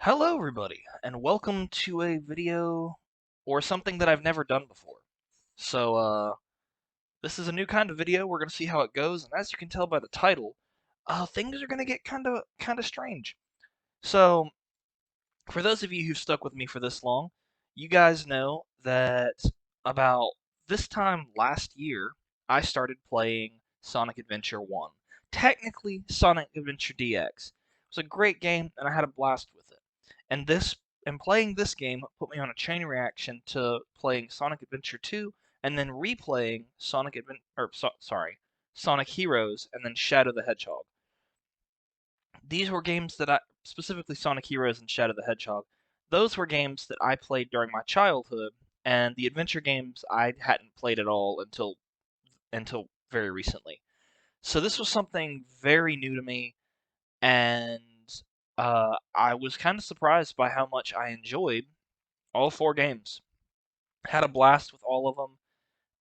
Hello everybody, and welcome to a video or something that I've never done before. So, this is a new kind of video. We're gonna see how it goes, and as you can tell by the title, things are gonna get kinda strange. So, for those of you who've stuck with me for this long, you guys know that about this time last year, I started playing Sonic Adventure 1. Technically, Sonic Adventure DX. It was a great game, and I had a blast with it. And playing this game put me on a chain reaction to playing Sonic Adventure 2, and then replaying Sonic Heroes, and then Shadow the Hedgehog. These were games that specifically Sonic Heroes and Shadow the Hedgehog, those were games that I played during my childhood, and the adventure games I hadn't played at all until very recently. So this was something very new to me, and I was kind of surprised by how much I enjoyed all four games. Had a blast with all of them,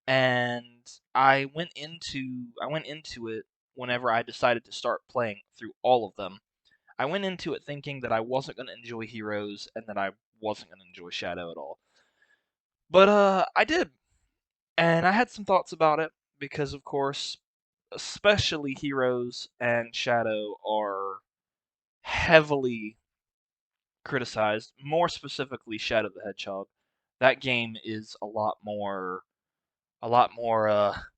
and I went into it whenever I decided to start playing through all of them. I went into it thinking that I wasn't going to enjoy Heroes and that I wasn't going to enjoy Shadow at all. But I did, and I had some thoughts about it because, of course, especially Heroes and Shadow are heavily criticized. More specifically, Shadow the Hedgehog. That game is a lot more.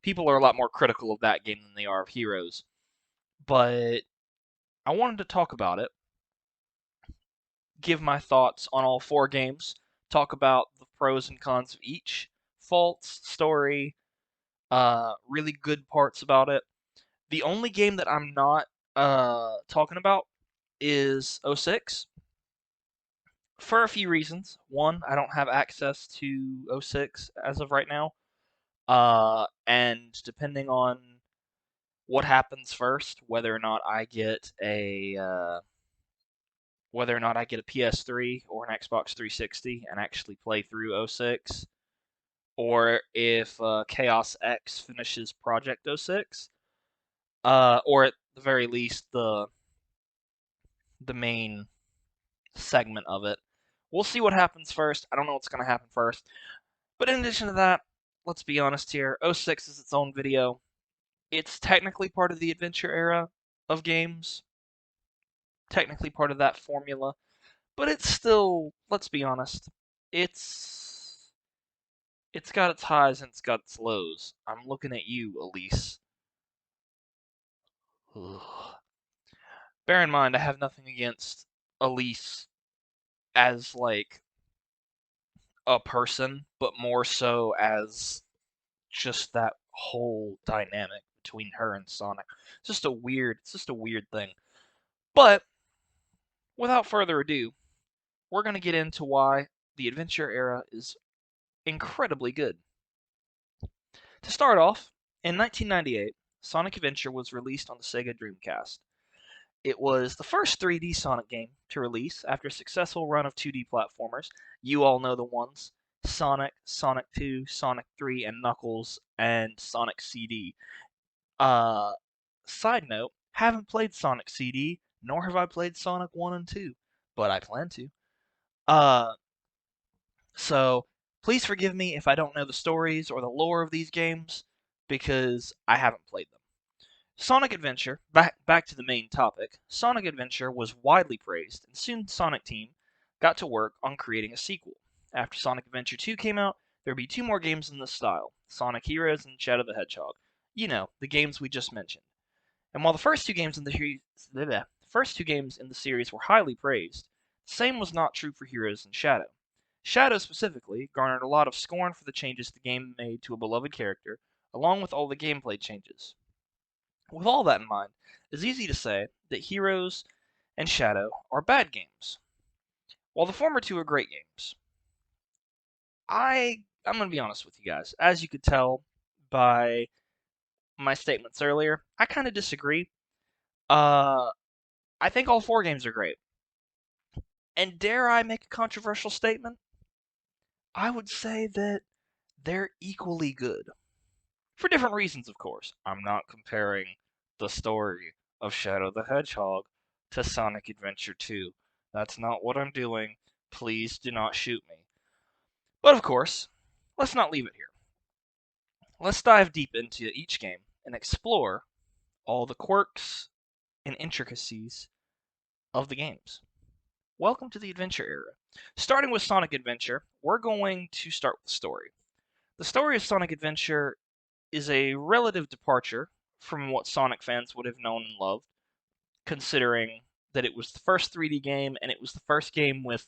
People are a lot more critical of that game than they are of Heroes. But I wanted to talk about it, give my thoughts on all four games, talk about the pros and cons of each, faults, story, really good parts about it. The only game that I'm not talking about is '06 for a few reasons. One, I don't have access to '06 as of right now. And depending on what happens first, whether or not I get a PS3 or an Xbox 360 and actually play through '06, or if Chaos X finishes Project '06, or at the very least the main segment of it. We'll see what happens first. I don't know what's going to happen first. But in addition to that, let's be honest here. '06 is its own video. It's technically part of the adventure era of games, technically part of that formula, but it's still, let's be honest, it's it's got its highs and it's got its lows. I'm looking at you, Elise. Ugh. Bear in mind, I have nothing against Elise as like a person, but more so as just that whole dynamic between her and Sonic. It's just a weird thing. But without further ado, we're going to get into why the adventure era is incredibly good. To start off, in 1998, Sonic Adventure was released on the Sega Dreamcast. It was the first 3D Sonic game to release after a successful run of 2D platformers. You all know the ones: Sonic, Sonic 2, Sonic 3, and Knuckles, and Sonic CD. Uh, Side note, haven't played Sonic CD, nor have I played Sonic 1 and 2, but I plan to. Uh, so please forgive me if I don't know the stories or the lore of these games, because I haven't played them. Sonic Adventure, back to the main topic, Sonic Adventure was widely praised, and soon Sonic Team got to work on creating a sequel. After Sonic Adventure 2 came out, there would be two more games in this style: Sonic Heroes and Shadow the Hedgehog. You know, the games we just mentioned. And while the first two games in the series were highly praised, the same was not true for Heroes and Shadow. Shadow specifically garnered a lot of scorn for the changes the game made to a beloved character, along with all the gameplay changes. With all that in mind, it's easy to say that Heroes and Shadow are bad games, while the former two are great games. I'm gonna be honest with you guys. As you could tell by my statements earlier, I kind of disagree. Uh, I think all four games are great. And dare I make a controversial statement? I would say that they're equally good. For different reasons, of course. I'm not comparing the story of Shadow the Hedgehog to Sonic Adventure 2. That's not what I'm doing. Please do not shoot me. But of course, let's not leave it here. Let's dive deep into each game and explore all the quirks and intricacies of the games. Welcome to the adventure era. Starting with Sonic Adventure, we're going to start with the story. The story of Sonic Adventure is a relative departure from what Sonic fans would have known and loved, considering that it was the first 3D game and it was the first game with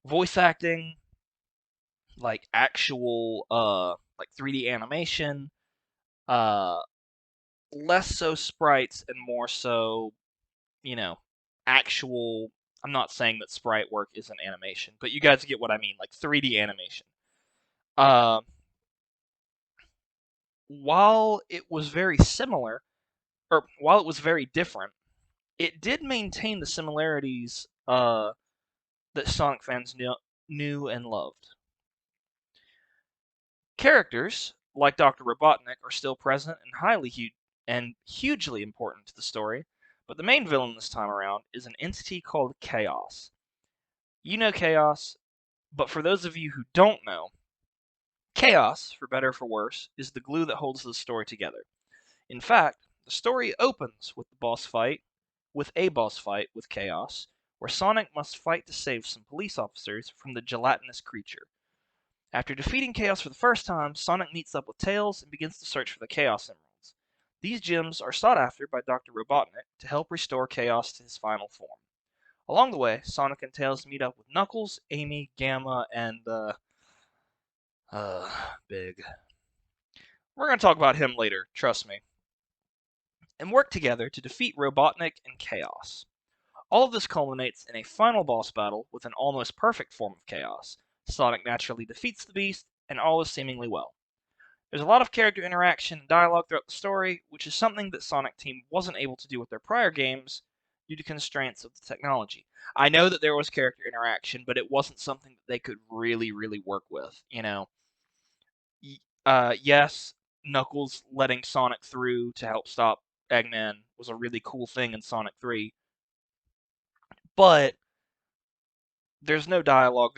voice acting, like actual like 3D animation, uh less so sprites and more so, you know, actual. I'm not saying that sprite work isn't animation, but you guys get what I mean, like 3D animation. Uh, while it was very similar, or while it was very different, it did maintain the similarities that Sonic fans knew and loved. Characters like Dr. Robotnik are still present and hugely important to the story, but the main villain this time around is an entity called Chaos. You know Chaos, but for those of you who don't know, Chaos, for better or for worse, is the glue that holds the story together. In fact, the story opens with a boss fight with Chaos, where Sonic must fight to save some police officers from the gelatinous creature. After defeating Chaos for the first time, Sonic meets up with Tails and begins to search for the Chaos Emeralds. These gems are sought after by Dr. Robotnik to help restore Chaos to his final form. Along the way, Sonic and Tails meet up with Knuckles, Amy, Gamma, and Big. We're gonna talk about him later, trust me. And work together to defeat Robotnik and Chaos. All of this culminates in a final boss battle with an almost perfect form of Chaos. Sonic naturally defeats the beast, and all is seemingly well. There's a lot of character interaction and dialogue throughout the story, which is something that Sonic Team wasn't able to do with their prior games due to constraints of the technology. I know that there was character interaction, but it wasn't something that they could really work with. Yes, Knuckles letting Sonic through to help stop Eggman was a really cool thing in Sonic 3, but there's no dialogue,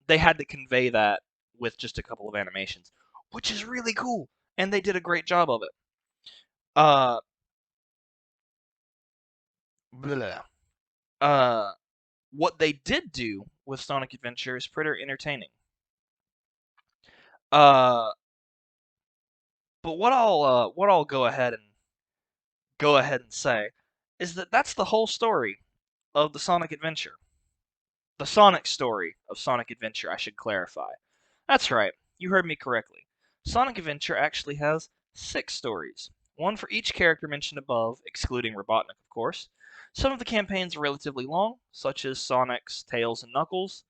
they had to convey that with just a couple of animations, which is really cool, and they did a great job of it. Uh, blah. uh, what they did do with Sonic Adventure is pretty entertaining. Uh, but what I'll go ahead and say is that that's the whole story of the Sonic Adventure. The Sonic story of Sonic Adventure, I should clarify. That's right, you heard me correctly. Sonic Adventure actually has 6 stories, one for each character mentioned above, excluding Robotnik, of course. Some of the campaigns are relatively long, such as Sonic's, Tails, and Knuckles,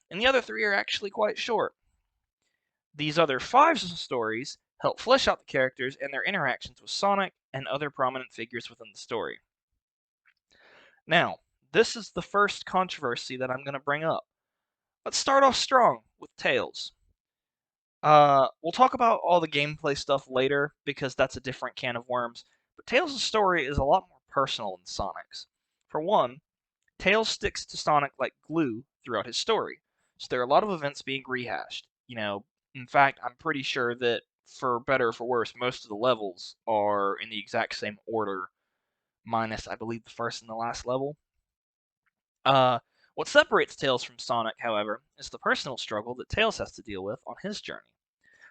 and the other 3 are actually quite short. These other 5 stories help flesh out the characters and their interactions with Sonic and other prominent figures within the story. Now, this is the first controversy that I'm going to bring up. Let's start off strong with Tails. We'll talk about all the gameplay stuff later because that's a different can of worms. But Tails' story is a lot more personal than Sonic's. For one, Tails sticks to Sonic like glue throughout his story, so there are a lot of events being rehashed. In fact, I'm pretty sure that for better or for worse, most of the levels are in the exact same order, minus I believe the first and the last level. Uh, what separates Tails from Sonic, however, is the personal struggle that Tails has to deal with on his journey.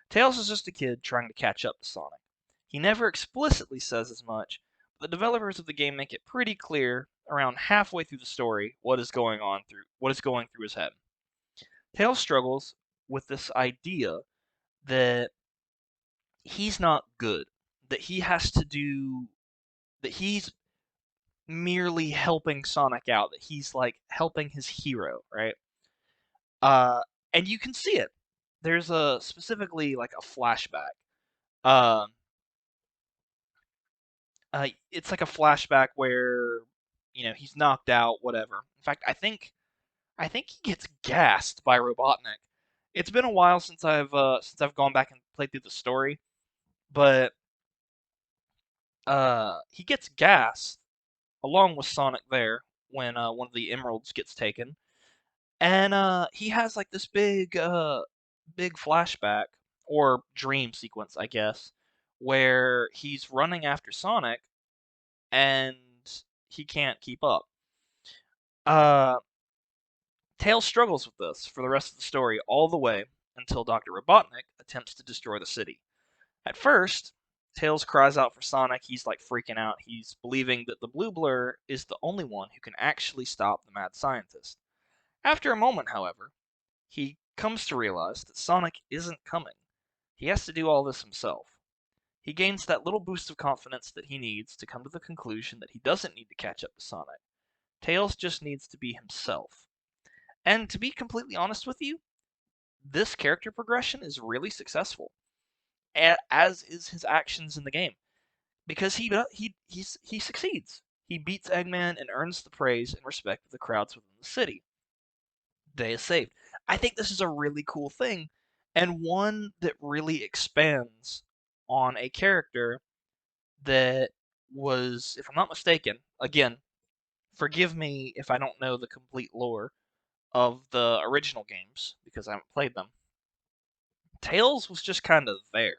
Tails is just a kid trying to catch up to Sonic. He never explicitly says as much, but the developers of the game make it pretty clear around halfway through the story what is going through his head. Tails struggles with this idea that he's not good, that he has to do that he's merely helping Sonic out, that he's like helping his hero, right? Uh and you can see it. There's a specifically like a flashback. Um it's like a flashback where he's knocked out, whatever. In fact, I think he gets gassed by Robotnik. It's been a while since I've gone back and played through the story, but he gets gassed along with Sonic there when one of the emeralds gets taken, and he has like this big flashback or dream sequence, I guess, where he's running after Sonic and he can't keep up. Uh, Tails struggles with this for the rest of the story all the way until Dr. Robotnik attempts to destroy the city. At first, Tails cries out for Sonic. He's like freaking out. He's believing that the blue blur is the only one who can actually stop the mad scientist. After a moment, however, he comes to realize that Sonic isn't coming. He has to do all this himself. He gains that little boost of confidence that he needs to come to the conclusion that he doesn't need to catch up to Sonic. Tails just needs to be himself. And to be completely honest with you, this character progression is really successful, as is his actions in the game, because he succeeds. He beats Eggman and earns the praise and respect of the crowds within the city. Day is saved. I think this is a really cool thing, and one that really expands on a character that was, if I'm not mistaken, again, forgive me if I don't know the complete lore of the original games because I haven't played them. Tails was just kind of there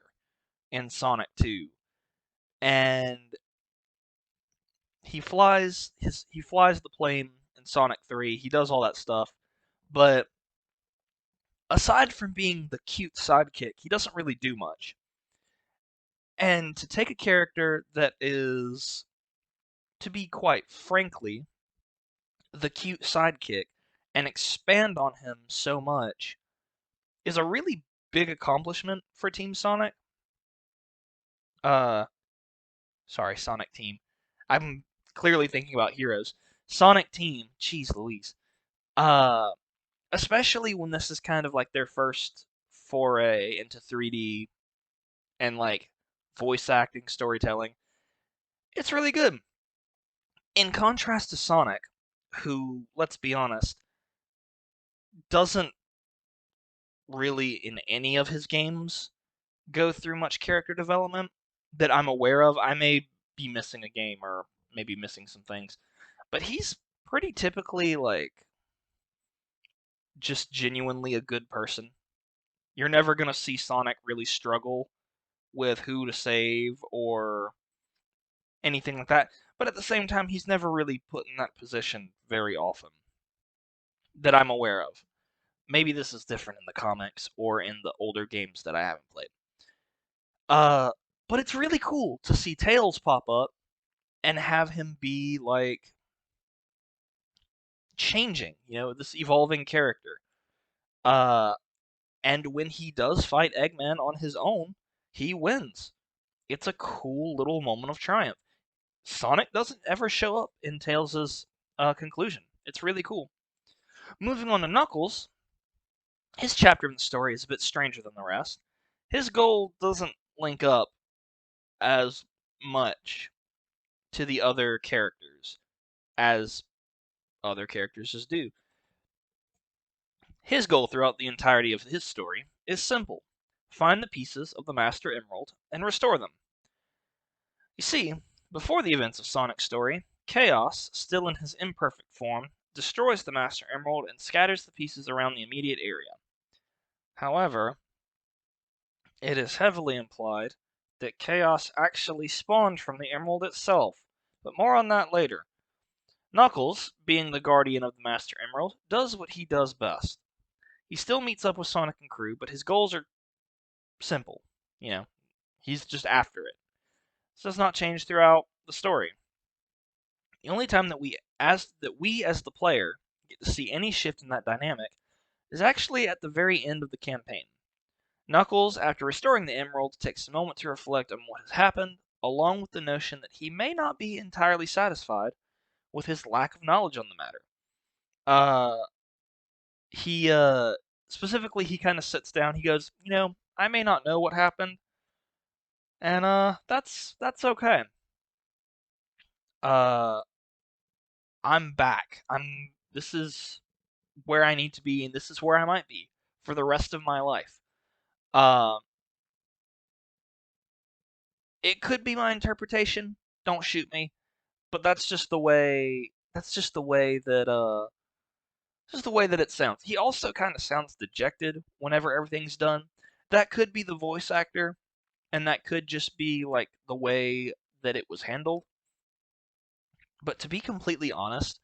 in Sonic 2, and he flies the plane in Sonic 3. He does all that stuff, but aside from being the cute sidekick, he doesn't really do much. And to take a character that is, to be quite frankly, the cute sidekick and expand on him so much is a really big accomplishment for Team Sonic. Uh, sorry, Sonic Team. I'm clearly thinking about Heroes. Sonic Team, jeez Louise. Uh, Especially when this is kind of like their first foray into 3D and like voice acting, storytelling. It's really good. In contrast to Sonic, who, let's be honest, doesn't really in any of his games go through much character development that I'm aware of. I may be missing a game or maybe missing some things, but he's pretty typically like just genuinely a good person. You're never going to see Sonic really struggle with who to save or anything like that. But at the same time, he's never really put in that position very often that I'm aware of. Maybe this is different in the comics or in the older games that I haven't played. Uh, but it's really cool to see Tails pop up and have him be like changing, this evolving character. Uh, and when he does fight Eggman on his own, he wins. It's a cool little moment of triumph. Sonic doesn't ever show up in Tails' conclusion. It's really cool. Moving on to Knuckles, his chapter in the story is a bit stranger than the rest. His goal doesn't link up as much to the other characters as other characters just do. His goal throughout the entirety of his story is simple: find the pieces of the Master Emerald and restore them. You see, before the events of Sonic's story, Chaos, still in his imperfect form, destroys the Master Emerald and scatters the pieces around the immediate area. However, it is heavily implied that Chaos actually spawned from the Emerald itself, but more on that later. Knuckles, being the guardian of the Master Emerald, does what he does best. He still meets up with Sonic and crew, but his goals are simple. He's just after it. This does not change throughout the story. The only time that we as the player get to see any shift in that dynamic is actually at the very end of the campaign. Knuckles, after restoring the emerald, takes a moment to reflect on what has happened, along with the notion that he may not be entirely satisfied with his lack of knowledge on the matter. Uh, he specifically he kind of sits down. He goes, I may not know what happened, and that's okay. Uh, I'm back. This is where I need to be, and this is where I might be for the rest of my life. Uh, it could be my interpretation. Don't shoot me, but that's just the way That's just the way that it sounds. He also kind of sounds dejected whenever everything's done. That could be the voice actor, and that could just be like the way that it was handled. But to be completely honest,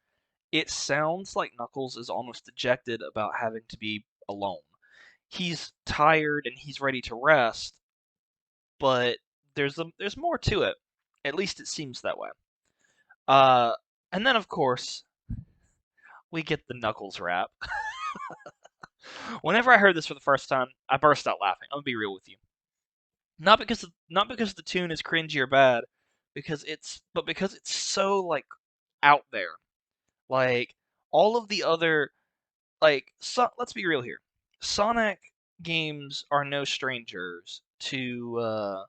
it sounds like Knuckles is almost dejected about having to be alone. He's tired and he's ready to rest, but there's more to it. At least it seems that way. Uh, and then of course we get the Knuckles rap. Whenever I heard this for the first time, I burst out laughing. I'm gonna be real with you. Not because the tune is cringy or bad, because it's so like out there. Like all of the other let's be real here. Sonic games are no strangers to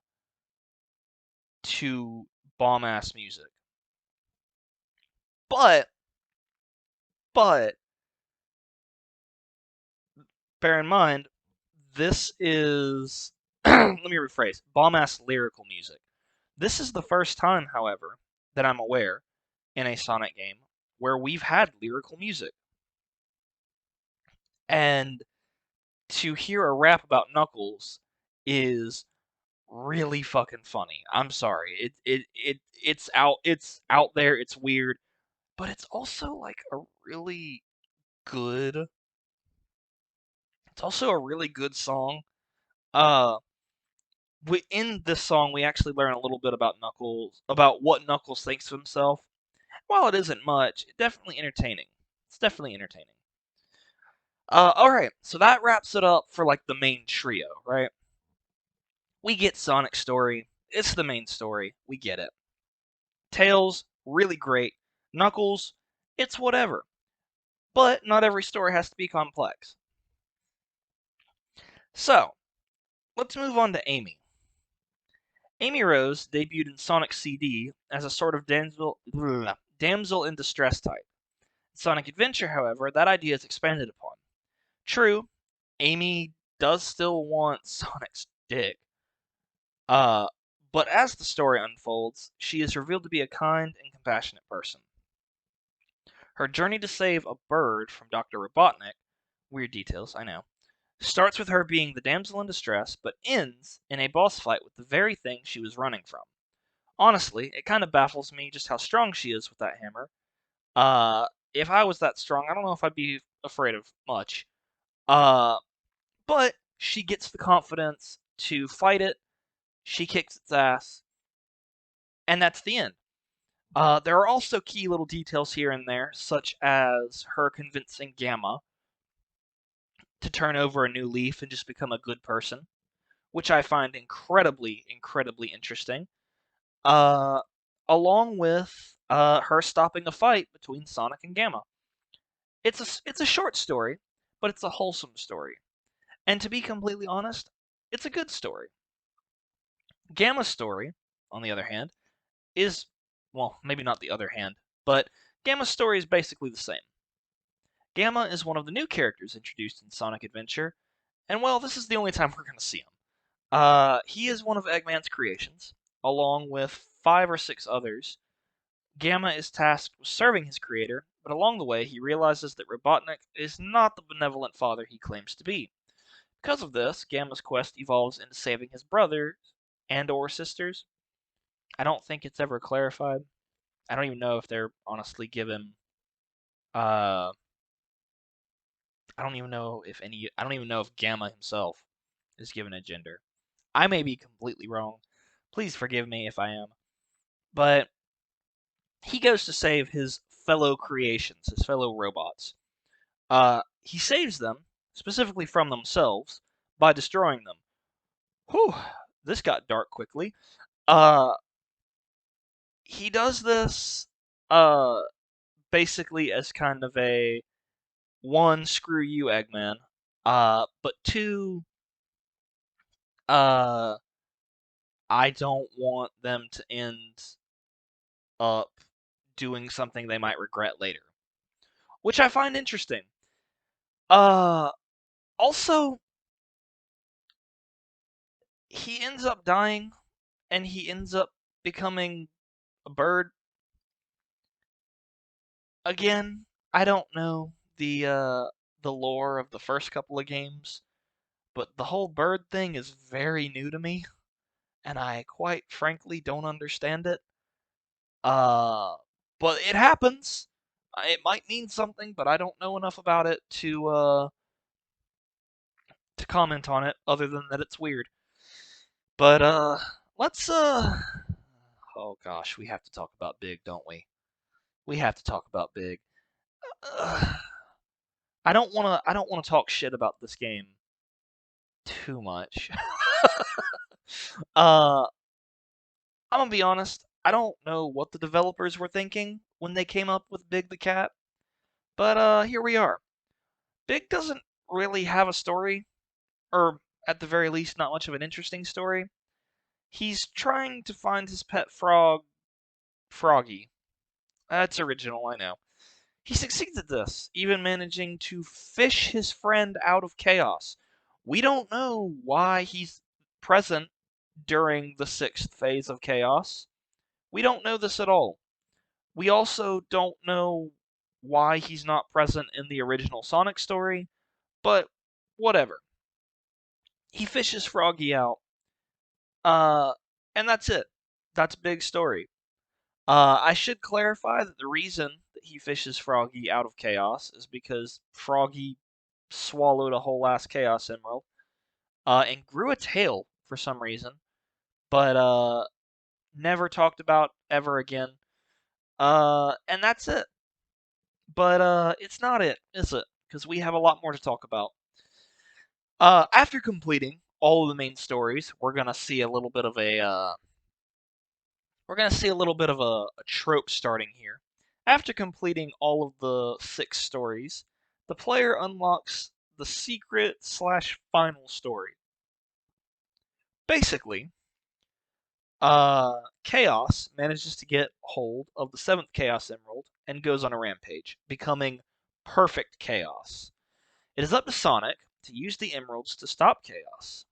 bomb ass music. But but bear in mind this is let me rephrase bomb ass lyrical music. This is the first time, however, that I'm aware in a Sonic game where we've had lyrical music. And to hear a rap about Knuckles is really fucking funny. I'm sorry. It's out there, it's weird, but it's also like a really good it's also a really good song. Uh in this song we actually learn a little bit about Knuckles, about what Knuckles thinks of himself. While it isn't much, it's definitely entertaining. It's definitely entertaining. All right, so that wraps it up for like the main trio, right? We get Sonic's story. It's the main story. We get it. Tails, really great. Knuckles, it's whatever. But not every story has to be complex. So, let's move on to Amy. Amy Rose debuted in Sonic CD as a sort of damsel in distress type. In Sonic Adventure, however, that idea is expanded upon. True, Amy does still want Sonic's dick. Uh, but as the story unfolds, she is revealed to be a kind and compassionate person. Her journey to save a bird from Dr. Robotnik, weird details, I know, starts with her being the damsel in distress, but ends in a boss fight with the very thing she was running from. Honestly, it kind of baffles me just how strong she is with that hammer. If I was that strong, I don't know if I'd be afraid of much. Uh, but she gets the confidence to fight it. She kicks its ass, and that's the end. There are also key little details here and there, such as her convincing Gamma to turn over a new leaf and just become a good person, which I find incredibly, incredibly interesting. Uh, Along with her stopping a fight between Sonic and Gamma. It's a short story, but it's a wholesome story. And to be completely honest, it's a good story. Gamma's story, on the other hand, is well, maybe not the other hand, but Gamma's story is basically the same. Gamma is one of the new characters introduced in Sonic Adventure, and well, this is the only time we're going to see him. He is one of Eggman's creations, along with 5 or 6 others. Gamma is tasked with serving his creator, but along the way he realizes that Robotnik is not the benevolent father he claims to be. Because of this, Gamma's quest evolves into saving his brothers and/or sisters. I don't think it's ever clarified. I don't even know if they're honestly given. Uh, I don't even know if any. I don't even know if Gamma himself is given a gender. I may be completely wrong. Please forgive me if I am. But he goes to save his fellow creations, his fellow robots. He saves them, specifically from themselves, by destroying them. Whew, this got dark quickly. Uh, he does this, uh, basically as kind of a one, screw you, Eggman. But two, uh, I don't want them to end up doing something they might regret later, which I find interesting. Uh, Also, he ends up dying, and he ends up becoming a bird. Again, I don't know the lore of the first couple of games, but the whole bird thing is very new to me, and I quite frankly don't understand it. Uh, but it happens. It might mean something, but I don't know enough about it to comment on it other than that it's weird. But let's oh gosh, we have to talk about Big, don't we? We have to talk about Big. Uh, I don't want to talk shit about this game too much. uh I'm gonna be honest, I don't know what the developers were thinking when they came up with Big the Cat, but here we are. Big doesn't really have a story, or at the very least not much of an interesting story. He's trying to find his pet frog, Froggy. That's original, I know. He succeeds at this, even managing to fish his friend out of chaos. We don't know why he's present during the sixth phase of chaos. We don't know this at all. We also don't know why he's not present in the original Sonic story, but whatever. He fishes Froggy out, uh, and that's it. That's Big story. I should clarify that the reason that he fishes Froggy out of chaos is because Froggy swallowed a whole ass Chaos Emerald, and grew a tail for some reason, but never talked about ever again. And that's it. But it's not it, is it? Because we have a lot more to talk about. After completing all of the main stories, we're gonna see a little bit of a trope starting here. After completing all of the 6 stories, the player unlocks the secret slash final story. Basically, Chaos manages to get hold of the 7th Chaos Emerald and goes on a rampage, becoming Perfect Chaos. It is up to Sonic to use the emeralds to stop Chaos.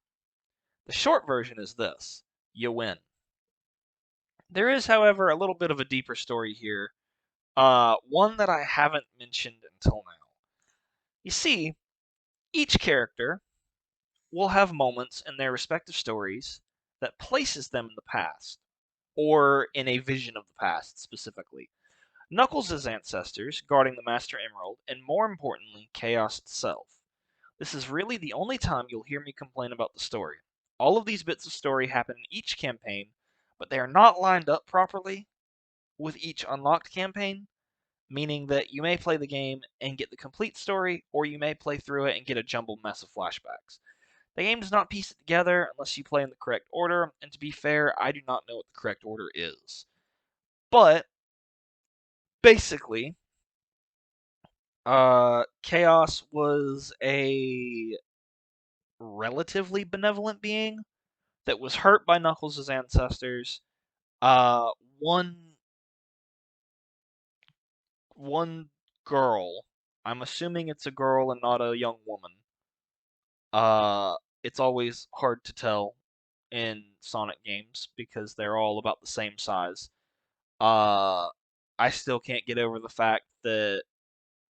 The short version is this: you win. There is, however, a little bit of a deeper story here, one that I haven't mentioned until now. You see, each character will have moments in their respective stories that places them in the past, or in a vision of the past specifically. Knuckles' ancestors guarding the Master Emerald, and more importantly, Chaos itself. This is really the only time you'll hear me complain about the story. All of these bits of story happen in each campaign, but they are not lined up properly with each unlocked campaign, meaning that you may play the game and get the complete story, or you may play through it and get a jumbled mess of flashbacks. The game does not piece it together unless you play in the correct order, and to be fair, I do not know what the correct order is. But basically, Chaos was a relatively benevolent being that was hurt by Knuckles' ancestors. Uh, one one girl. I'm assuming it's a girl and not a young woman. Uh, it's always hard to tell in Sonic games because they're all about the same size. Uh, I still can't get over the fact that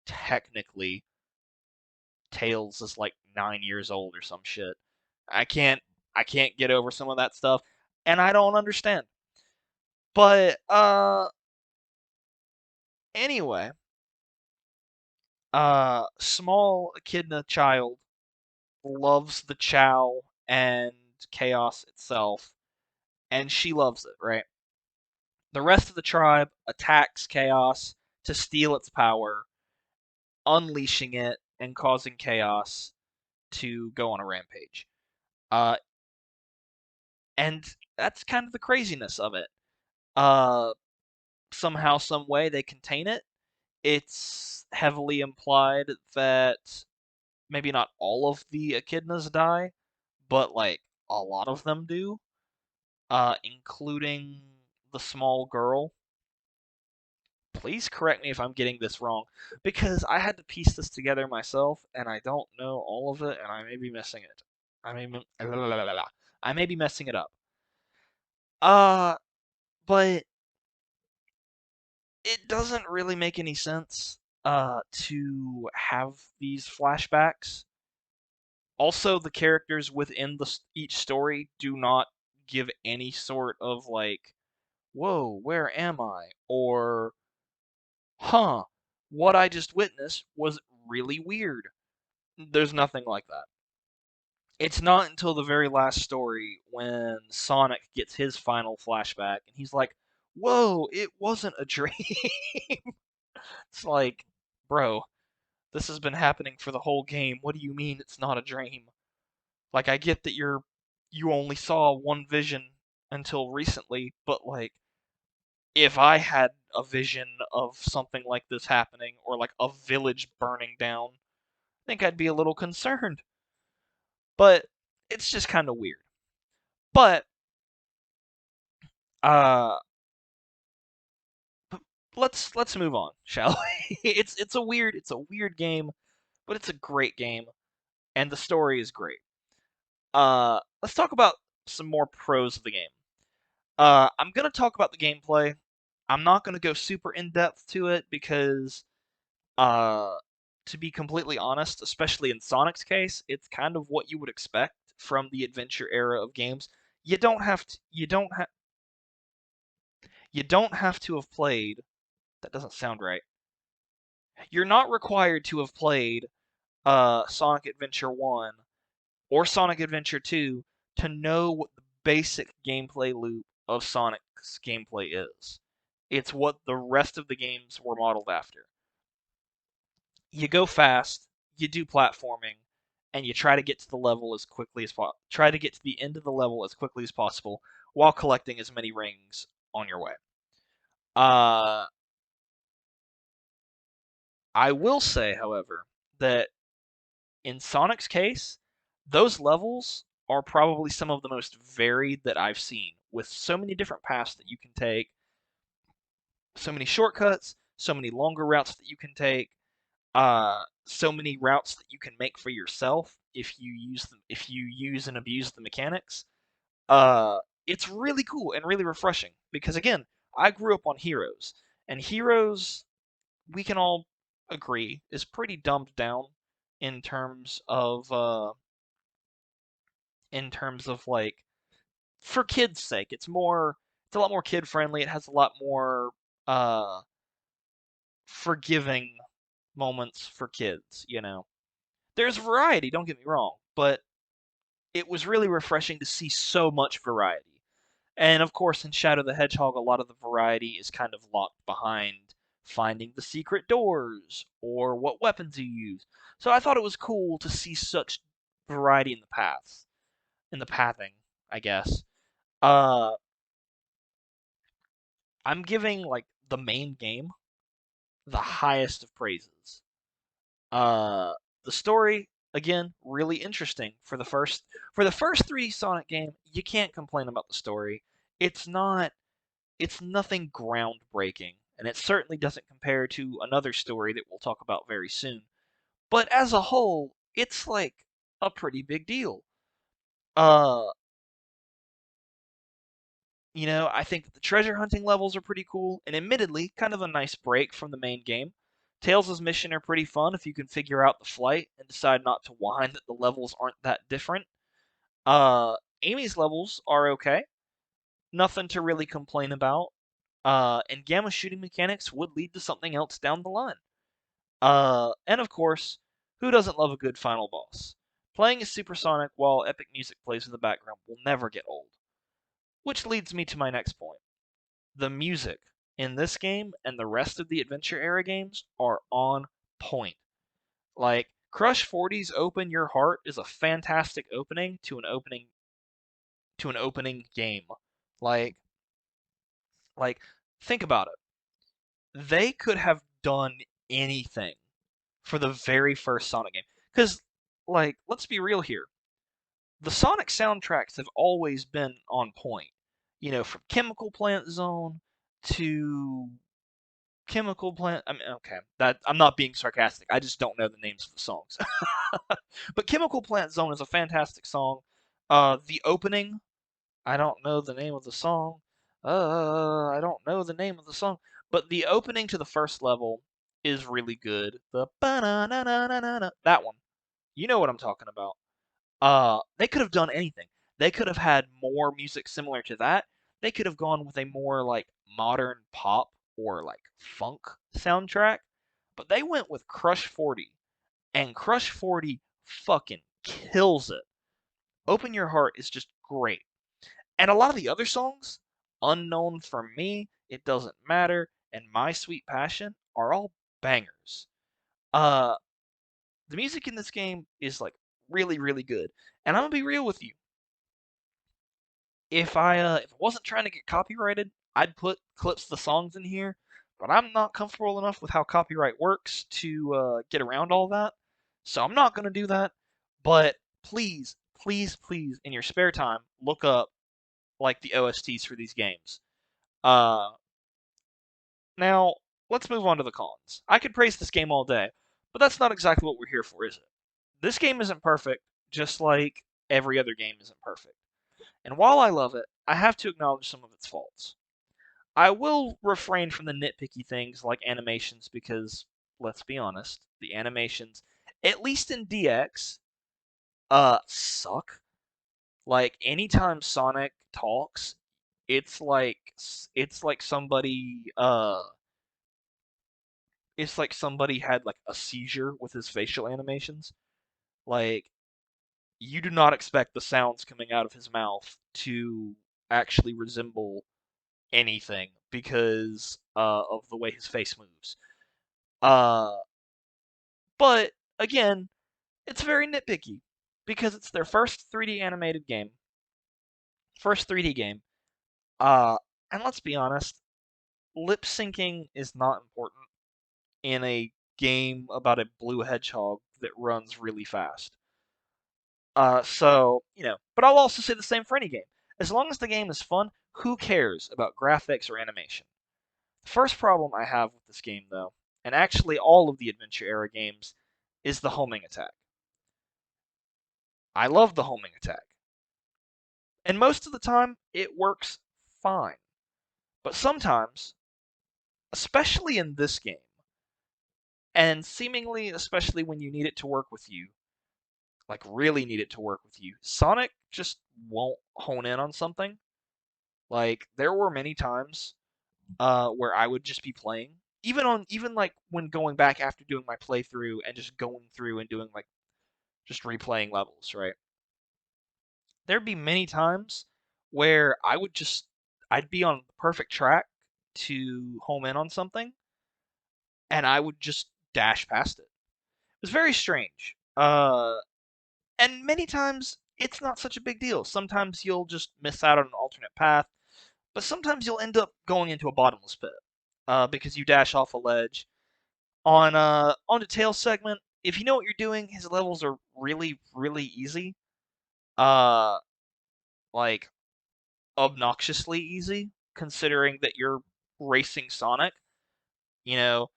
technically Tails is like 9 years old or some shit. I can't I can't get over some of that stuff, and I don't understand. But anyway, small echidna child loves the Chow and chaos itself, and she loves it, right? The rest of the tribe attacks chaos to steal its power, unleashing it and causing chaos to go on a rampage. Uh, and that's kind of the craziness of it. Uh, Somehow, some way, they contain it. It's heavily implied that maybe not all of the echidnas die, but like a lot of them do, including the small girl. Please correct me if I'm getting this wrong, because I had to piece this together myself, and I don't know all of it, and I may be missing it. I may be, I may be messing it up. Uh, but it doesn't really make any sense to have these flashbacks. Also, the characters within each story do not give any sort of like, "Whoa, where am I?" or "Huh, what I just witnessed was really weird." There's nothing like that. It's not until the very last story when Sonic gets his final flashback and he's like, "Whoa, it wasn't a dream." It's like, bro, this has been happening for the whole game. What do you mean it's not a dream? Like, I get that you only saw one vision until recently, but like, if I had a vision of something like this happening or like a village burning down, I think I'd be a little concerned. But it's just kind of weird. But uh let's move on, shall we? It's a weird game, but it's a great game and the story is great. Let's talk about some more pros of the game. I'm gonna talk about the gameplay. I'm not gonna go super in depth to it because, uh, to be completely honest, especially in Sonic's case, it's kind of what you would expect from the adventure era of games. You don't have to have played. That doesn't sound right. You're not required to have played Sonic Adventure 1 or Sonic Adventure 2 to know what the basic gameplay loop of Sonic's gameplay is. It's what the rest of the games were modeled after. You go fast, you do platforming, and you try to get to the level as quickly as possible. Try to get to the end of the level as quickly as possible while collecting as many rings on your way. Uh, I will say, however, that in Sonic's case, those levels are probably some of the most varied that I've seen, with so many different paths that you can take, so many shortcuts, so many longer routes that you can take, so many routes that you can make for yourself if you use and abuse the mechanics. Uh, it's really cool and really refreshing because again, I grew up on Heroes, and Heroes we can all agree is pretty dumbed down in terms of like for kids' sake. It's a lot more kid friendly. It has a lot more uh forgiving moments for kids, you know. There's variety, don't get me wrong, but it was really refreshing to see so much variety. And of course, in Shadow the Hedgehog, a lot of the variety is kind of locked behind finding the secret doors or what weapons you use. So I thought it was cool to see such variety in the paths, in the pathing, I guess. Uh, I'm giving like the main game the highest of praises. Uh, the story again really interesting for the first 3D Sonic game. You can't complain about the story. It's not it's nothing groundbreaking, and it certainly doesn't compare to another story that we'll talk about very soon. But as a whole, it's like a pretty big deal. Uh, I think that the treasure hunting levels are pretty cool, and admittedly, kind of a nice break from the main game. Tails' mission are pretty fun if you can figure out the flight and decide not to whine that the levels aren't that different. Amy's levels are okay. Nothing to really complain about. And Gamma shooting mechanics would lead to something else down the line. And of course, who doesn't love a good final boss? Playing as Supersonic while epic music plays in the background will never get old. Which leads me to my next point. The music in this game and the rest of the adventure era games are on point. Like Crush 40's Open Your Heart is a fantastic opening to an opening game. Like like think about it. They could have done anything for the very first Sonic game. Cuz like let's be real here. The Sonic soundtracks have always been on point. From Chemical Plant Zone to Chemical Plant. I mean, okay, that I'm not being sarcastic. I just don't know the names of the songs. But Chemical Plant Zone is a fantastic song. The opening, I don't know the name of the song. I don't know the name of the song. But the opening to the first level is really good. The ba-na-na-na-na-na, that one. You know what I'm talking about. They could have done anything. They could have had more music similar to that. They could have gone with a more like modern pop or like funk soundtrack. But they went with Crush 40, and Crush 40 fucking kills it. Open Your Heart is just great. And a lot of the other songs, Unknown for Me, It Doesn't Matter, and My Sweet Passion, are all bangers. Uh, the music in this game is like really, really good. And I'm gonna be real with you. If I wasn't trying to get copyrighted, I'd put clips of the songs in here. But I'm not comfortable enough with how copyright works to get around all that. So I'm not gonna do that. But please, please, please, in your spare time, look up like the OSTs for these games. Uh, Now, let's move on to the cons. I could praise this game all day, but that's not exactly what we're here for, is it? This game isn't perfect, just like every other game isn't perfect. And while I love it, I have to acknowledge some of its faults. I will refrain from the nitpicky things like animations because, let's be honest, the animations, at least in DX, suck. Like anytime Sonic talks, it's like it's like somebody it's like somebody had like a seizure with his facial animations. Like you do not expect the sounds coming out of his mouth to actually resemble anything because of the way his face moves. Uh, but again, it's very nitpicky because it's their first 3D animated game, first 3D game. Uh, and let's be honest, lip syncing is not important in a game about a blue hedgehog that runs really fast. But I'll also say the same for any game. As long as the game is fun, who cares about graphics or animation? The first problem I have with this game, though, and actually all of the adventure era games, is the homing attack. I love the homing attack. And most of the time, it works fine. But sometimes, especially in this game, and seemingly especially when you need it to work with you, like really need it to work with you, Sonic just won't hone in on something. Like, there were many times where I would just be playing, even like when going back after doing my playthrough and just going through and doing like just replaying levels, right? There'd be many times where I'd be on the perfect track to home in on something, and I would just dash past it. It was very strange. And many times it's not such a big deal. Sometimes you'll just miss out on an alternate path, but sometimes you'll end up going into a bottomless pit because you dash off a ledge. On the tail segment, if you know what you're doing, his levels are really, really easy. Uh, like obnoxiously easy, considering that you're racing Sonic. You know,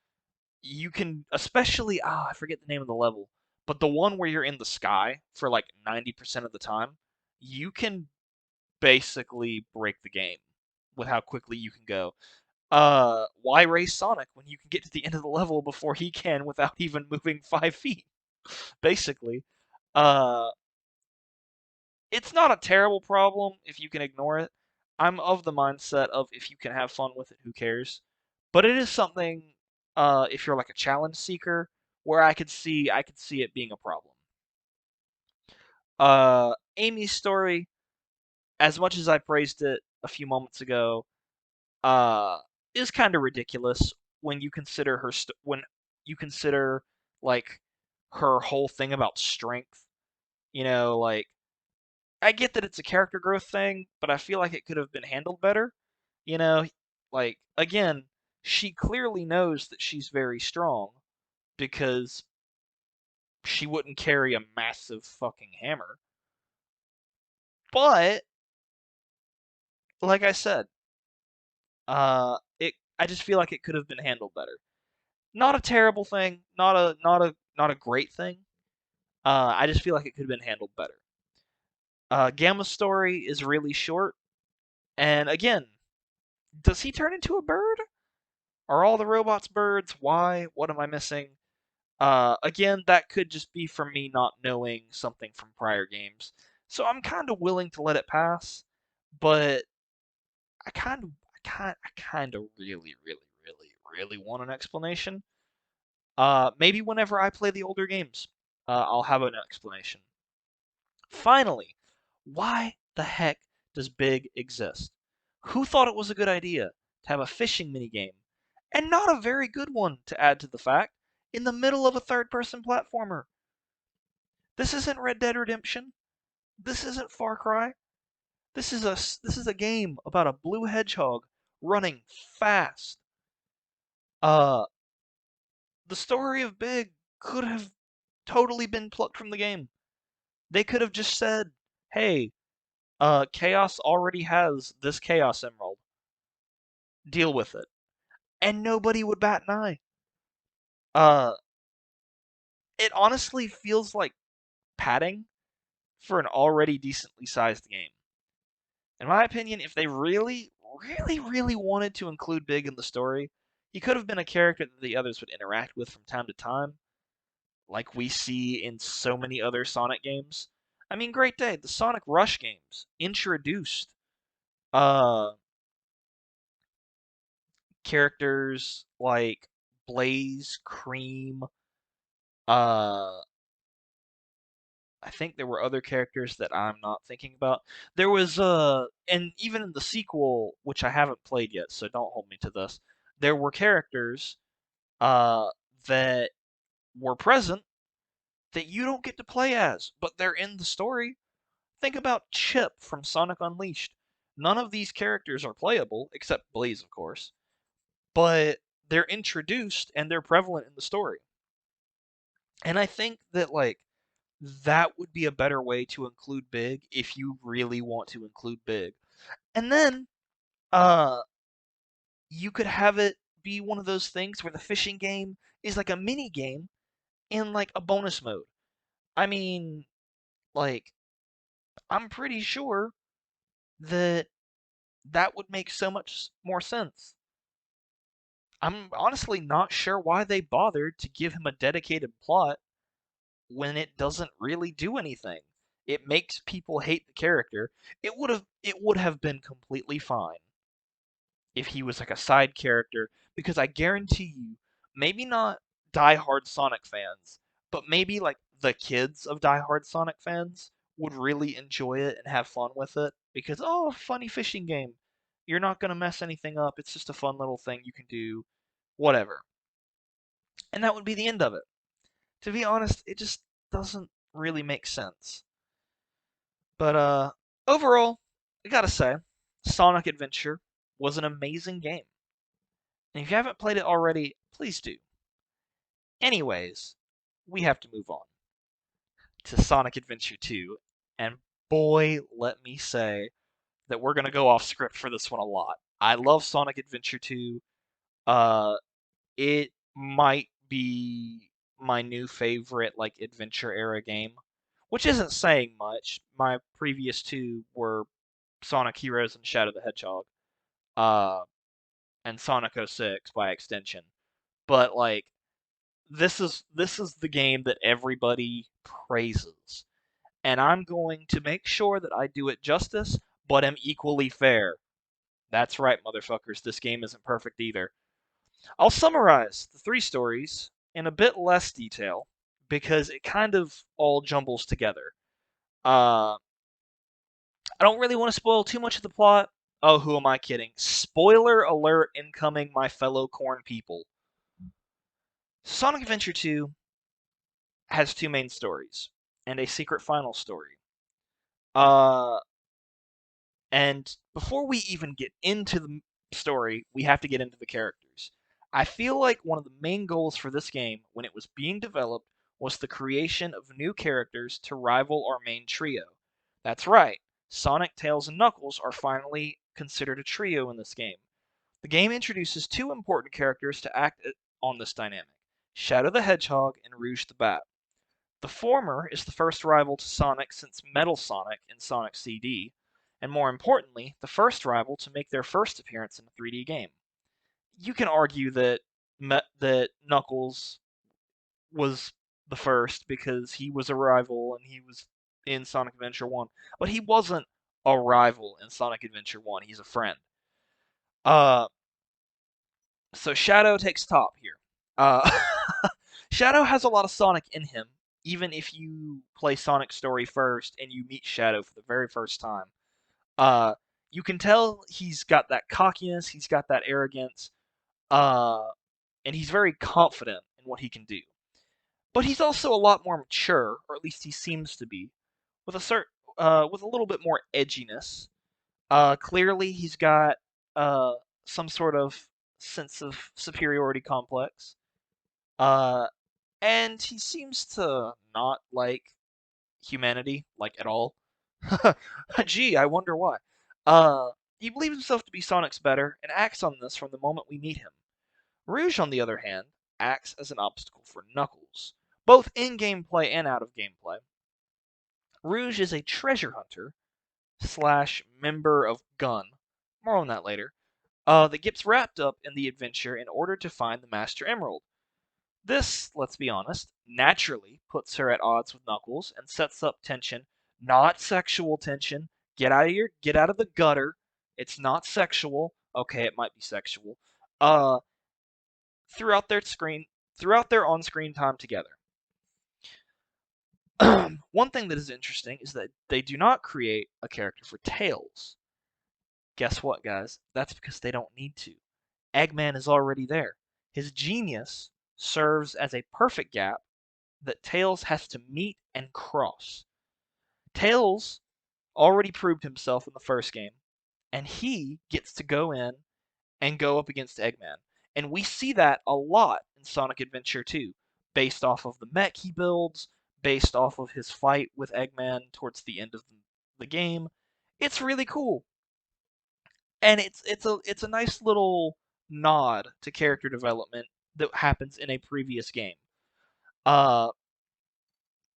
you can especially I forget the name of the level, but the one where you're in the sky for like 90% of the time, you can basically break the game with how quickly you can go. Why race Sonic when you can get to the end of the level before he can without even moving 5 feet? Basically. Uh, it's not a terrible problem if you can ignore it. I'm of the mindset of if you can have fun with it, who cares? But it is something, if you're like a challenge seeker, where I could see it being a problem. Amy's story, as much as I praised it a few moments ago, uh, is kind of ridiculous when you consider when you consider like her whole thing about strength. Like I get that it's a character growth thing, but I feel like it could have been handled better. You know, like again, she clearly knows that she's very strong because she wouldn't carry a massive fucking hammer. But like I said, it I just feel like it could have been handled better. Not a terrible thing, not a great thing. I just feel like it could have been handled better. Gamma's story is really short, and again, does he turn into a bird? Are all the robots birds? Why? What am I missing? Again, that could just be from me not knowing something from prior games. So I'm kind of willing to let it pass, but I kind of really want an explanation. Maybe whenever I play the older games, I'll have an explanation. Finally, why the heck does Big exist? Who thought it was a good idea to have a fishing minigame, and not a very good one to add to the fact, in the middle of a third-person platformer? This isn't Red Dead Redemption. This isn't Far Cry. This is a game about a blue hedgehog running fast. Uh, the story of Big could have totally been plucked from the game. They could have just said, "Hey, Chaos already has this Chaos Emerald. Deal with it," and nobody would bat an eye. Uh, it honestly feels like padding for an already decently sized game. In my opinion, if they really wanted to include Big in the story, he could have been a character that the others would interact with from time to time, like we see in so many other Sonic games. I mean, great day, the Sonic Rush games introduced uh characters like Blaze, Cream, uh I think there were other characters that I'm not thinking about. There was and even in the sequel, which I haven't played yet, so don't hold me to this. There were characters uh that were present that you don't get to play as, but they're in the story. Think about Chip from Sonic Unleashed. None of these characters are playable except Blaze, of course, but they're introduced and they're prevalent in the story. And I think that that would be a better way to include Big if you really want to include Big. And then uh you could have it be one of those things where the fishing game is like a mini game in like a bonus mode. I mean, like I'm pretty sure that that would make so much more sense. I'm honestly not sure why they bothered to give him a dedicated plot when it doesn't really do anything. It makes people hate the character. It would have been completely fine if he was like a side character because I guarantee you, maybe not die-hard Sonic fans, but maybe like the kids of die-hard Sonic fans would really enjoy it and have fun with it because oh, funny fishing game. You're not going to mess anything up. It's just a fun little thing you can do, whatever. And that would be the end of it. To be honest, it just doesn't really make sense. But overall, I gotta say, Sonic Adventure was an amazing game. And if you haven't played it already, please do. Anyways, we have to move on to Sonic Adventure 2. And boy, let me say that we're gonna go off script for this one a lot. I love Sonic Adventure 2. Uh, it might be my new favorite like adventure era game, which isn't saying much. My previous two were Sonic Heroes and Shadow the Hedgehog, uh, and Sonic 06 by extension. But like this is the game that everybody praises, and I'm going to make sure that I do it justice, but am equally fair. That's right, motherfuckers. This game isn't perfect either. I'll summarize the three stories in a bit less detail because it kind of all jumbles together. Uh, I don't really want to spoil too much of the plot. Oh, who am I kidding? Spoiler alert incoming, my fellow corn people. Sonic Adventure 2 has two main stories and a secret final story. Uh, and before we even get into the story, we have to get into the characters. I feel like one of the main goals for this game when it was being developed was the creation of new characters to rival our main trio. That's right, Sonic, Tails, and Knuckles are finally considered a trio in this game. The game introduces two important characters to act on this dynamic: Shadow the Hedgehog and Rouge the Bat. The former is the first rival to Sonic since Metal Sonic in Sonic CD, and more importantly, the first rival to make their first appearance in a 3D game. you can argue that that Knuckles was the first because he was a rival and he was in Sonic Adventure 1, but he wasn't a rival in Sonic Adventure 1. He's a friend. Uh so Shadow takes top here. Uh Shadow has a lot of Sonic in him, even if you play Sonic Story first and you meet Shadow for the very first time. Uh, you can tell he's got that cockiness, he's got that arrogance, uh, and he's very confident in what he can do. But he's also a lot more mature, or at least he seems to be, with a little bit more edginess. Clearly, he's got uh, some sort of sense of superiority complex. Uh, and he seems to not like humanity, like at all. Gee, I wonder why. He believes himself to be Sonic's better and acts on this from the moment we meet him. Rouge, on the other hand, acts as an obstacle for Knuckles, both in gameplay and out of gameplay. Rouge is a treasure hunter slash member of Gun, more on that later, that gets wrapped up in the adventure in order to find the Master Emerald. This, let's be honest, naturally puts her at odds with Knuckles and sets up tension, not sexual tension. Get out of the gutter. It's not sexual. Okay, it might be sexual. Uh throughout their screen throughout their on-screen time together. One thing that is interesting is that they do not create a character for Tails. Guess what, guys? That's because they don't need to. Eggman is already there. His genius serves as a perfect gap that Tails has to meet and cross. Tails already proved himself in the first game, and he gets to go in and go up against Eggman. And we see that a lot in Sonic Adventure 2, based off of the mech he builds, based off of his fight with Eggman towards the end of the game. It's really cool. And it's a nice little nod to character development that happens in a previous game. Uh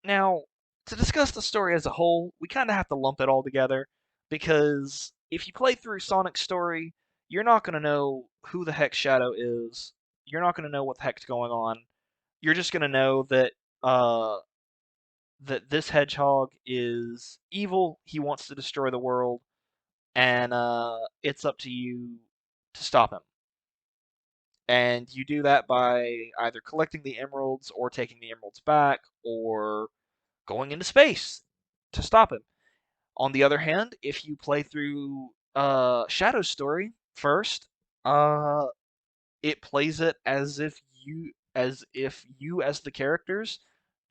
Now, to discuss the story as a whole, we kind of have to lump it all together because if you play through Sonic's story, you're not going to know who the heck Shadow is. You're not going to know what the heck's going on. You're just going to know uh, that this hedgehog is evil. He wants to destroy the world, and it's up to you to stop him. And you do that by either collecting the emeralds or taking the emeralds back or going into space to stop him. On the other hand, if you play through Shadow's story first, uh, it plays it as if you as the characters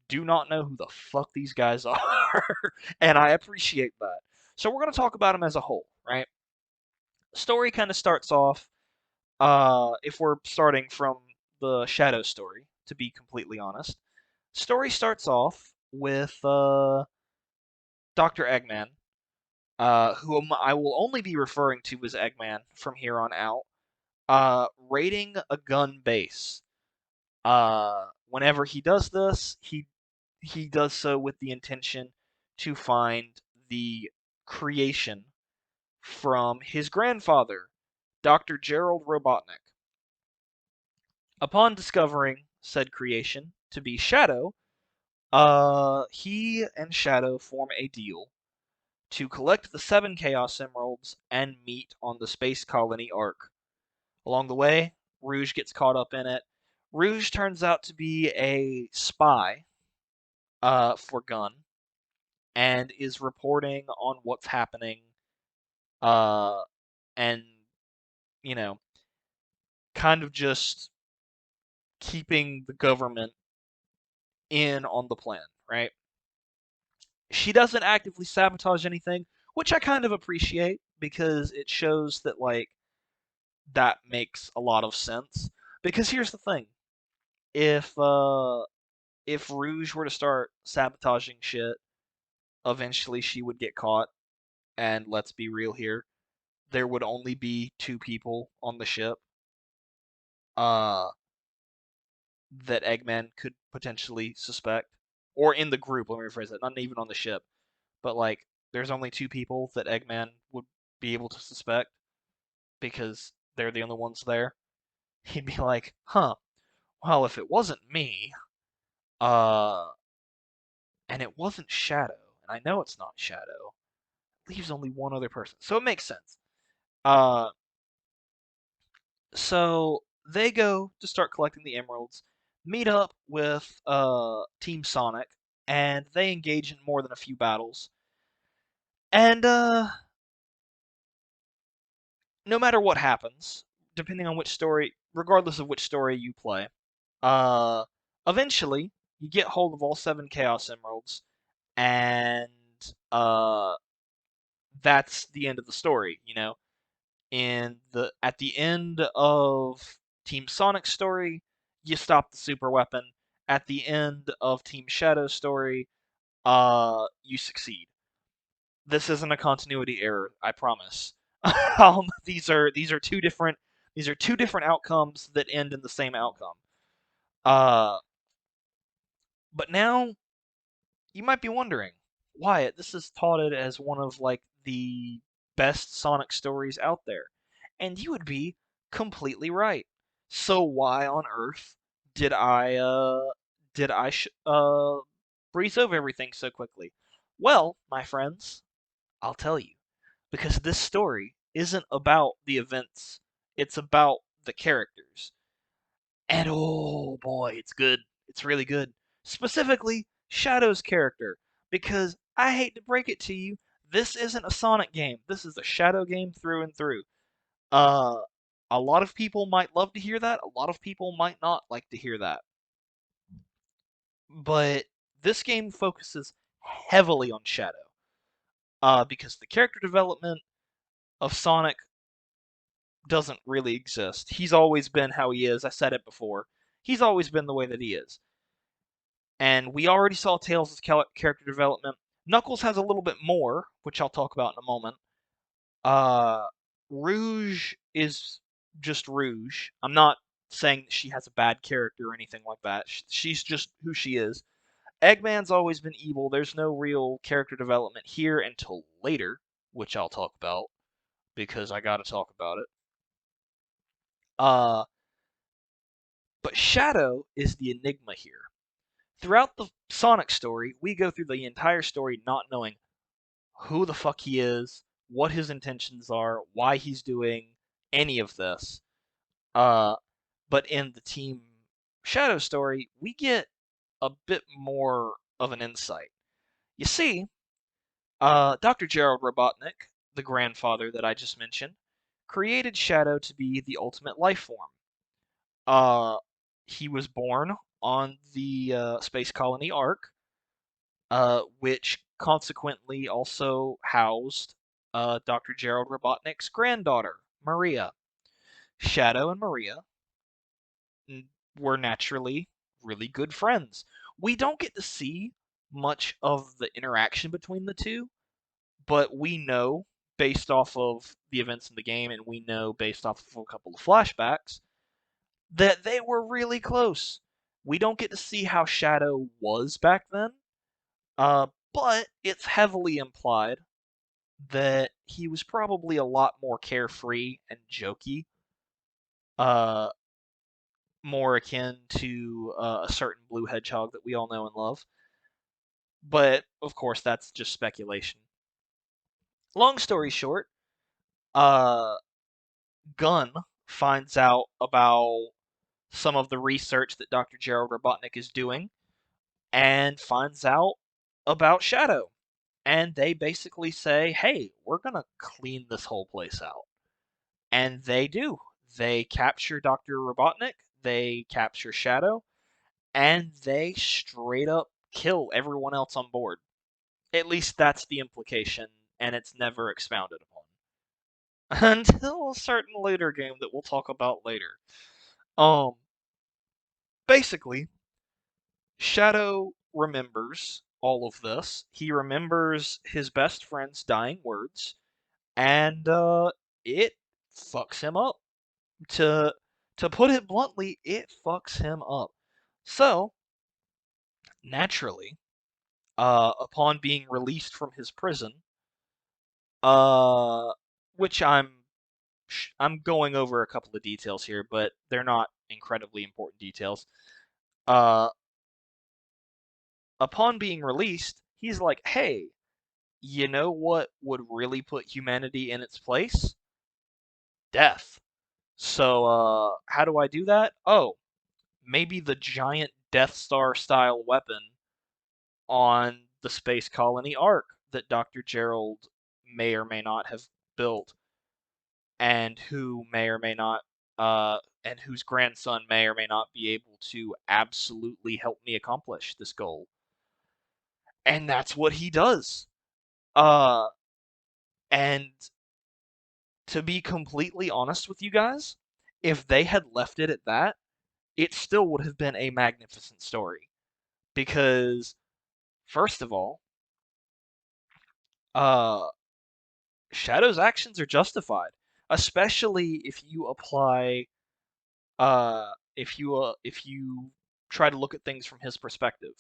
do not know who the fuck these guys are, and I appreciate that. So we're gonna talk about them as a whole, right? Story kind of starts off. If we're starting from the Shadow story, to be completely honest, story starts off with Dr. Eggman, whom I will only be referring to as Eggman from here on out, raiding a gun base. Whenever he does this, he does so with the intention to find the creation from his grandfather, Dr. Gerald Robotnik. Upon discovering said creation to be Shadow, he and Shadow form a deal to collect the 7 Chaos Emeralds and meet on the space colony Ark. Along the way, Rouge gets caught up in it. Rouge turns out to be a spy for Gun and is reporting on what's happening uh, and, you know, kind of just keeping the government in on the plan, right? She doesn't actively sabotage anything, which I kind of appreciate because it shows that, like, that makes a lot of sense. Because here's the thing: if if Rouge were to start sabotaging shit, eventually she would get caught. And let's be real here, there would only be 2 people on the ship. Uh, that Eggman could potentially suspect, or in the group. Let me rephrase that. Not even on the ship, but like there's only 2 people that Eggman would be able to suspect because they're the only ones there. he'd be like, huh, well, if it wasn't me, uh, and it wasn't Shadow, and I know it's not Shadow, leaves only one other person. So it makes sense. Uh, so they go to start collecting the emeralds, meet up with Team Sonic, and they engage in more than a few battles. And no matter what happens, depending on which story, regardless of which story you play, uh, eventually you get hold of all seven Chaos Emeralds, and uh, that's the end of the story. You know, in the at the end of Team Sonic's story, you stop the super weapon. At the end of Team Shadow's story, you succeed. This isn't a continuity error, I promise. These are two different outcomes that end in the same outcome. Uh, but now you might be wondering, Wyatt, this is touted as one of like the best Sonic stories out there, and you would be completely right. So why on earth did I breeze over everything so quickly? Well, my friends, I'll tell you, because this story isn't about the events; it's about the characters. And oh boy, it's good. It's really good. Specifically, Shadow's character. Because I hate to break it to you, this isn't a Sonic game. This is a Shadow game through and through. Uh, a lot of people might love to hear that. A lot of people might not like to hear that. But this game focuses heavily on Shadow. Because the character development of Sonic doesn't really exist. He's always been how he is. I said it before. He's always been the way that he is. And we already saw Tails' character development. Knuckles has a little bit more, which I'll talk about in a moment. Uh, Rouge is just Rouge. I'm not saying that she has a bad character or anything like that. She's just who she is. Eggman's always been evil. There's no real character development here until later, which I'll talk about because I gotta talk about it. Uh, but Shadow is the enigma here. Throughout the Sonic story, we go through the entire story not knowing who the fuck he is, what his intentions are, why he's doing any of this. Uh, but in the Team Shadow story, we get a bit more of an insight. You see, Dr. Gerald Robotnik, the grandfather that I just mentioned, created Shadow to be the ultimate life form. Uh, he was born on the space colony Ark, which consequently also housed Dr. Gerald Robotnik's granddaughter, Maria. Shadow and Maria were naturally really good friends. We don't get to see much of the interaction between the two, but we know based off of the events in the game, and we know based off of a couple of flashbacks, that they were really close. We don't get to see how Shadow was back then, but it's heavily implied that he was probably a lot more carefree and jokey, uh, more akin to a certain blue hedgehog that we all know and love. But of course, that's just speculation. Long story short, uh, Gunn finds out about some of the research that Dr. Gerald Robotnik is doing and finds out about Shadow. And they basically say, hey, we're going to clean this whole place out. And they do. They capture Dr. Robotnik, they capture Shadow, and they straight up kill everyone else on board. At least that's the implication, and it's never expounded upon. Until a certain later game that we'll talk about later. Um, Basically, Shadow remembers all of this. He remembers his best friend's dying words, and it fucks him up. To to put it bluntly, it fucks him up. So, naturally, upon being released from his prison, uh, which I'm I'm going over a couple of details here, but they're not incredibly important details. Uh, upon being released, he's like, "Hey, you know what would really put humanity in its place? Death. So, how do I do that? Oh, maybe the giant Death Star style weapon on the space colony Ark that Dr. Gerald may or may not have built, and who may or may not, and whose grandson may or may not be able to absolutely help me accomplish this goal." And that's what he does. Uh, and to be completely honest with you guys, if they had left it at that, it still would have been a magnificent story. Because, first of all, uh, Shadow's actions are justified, especially if you try to look at things from his perspective.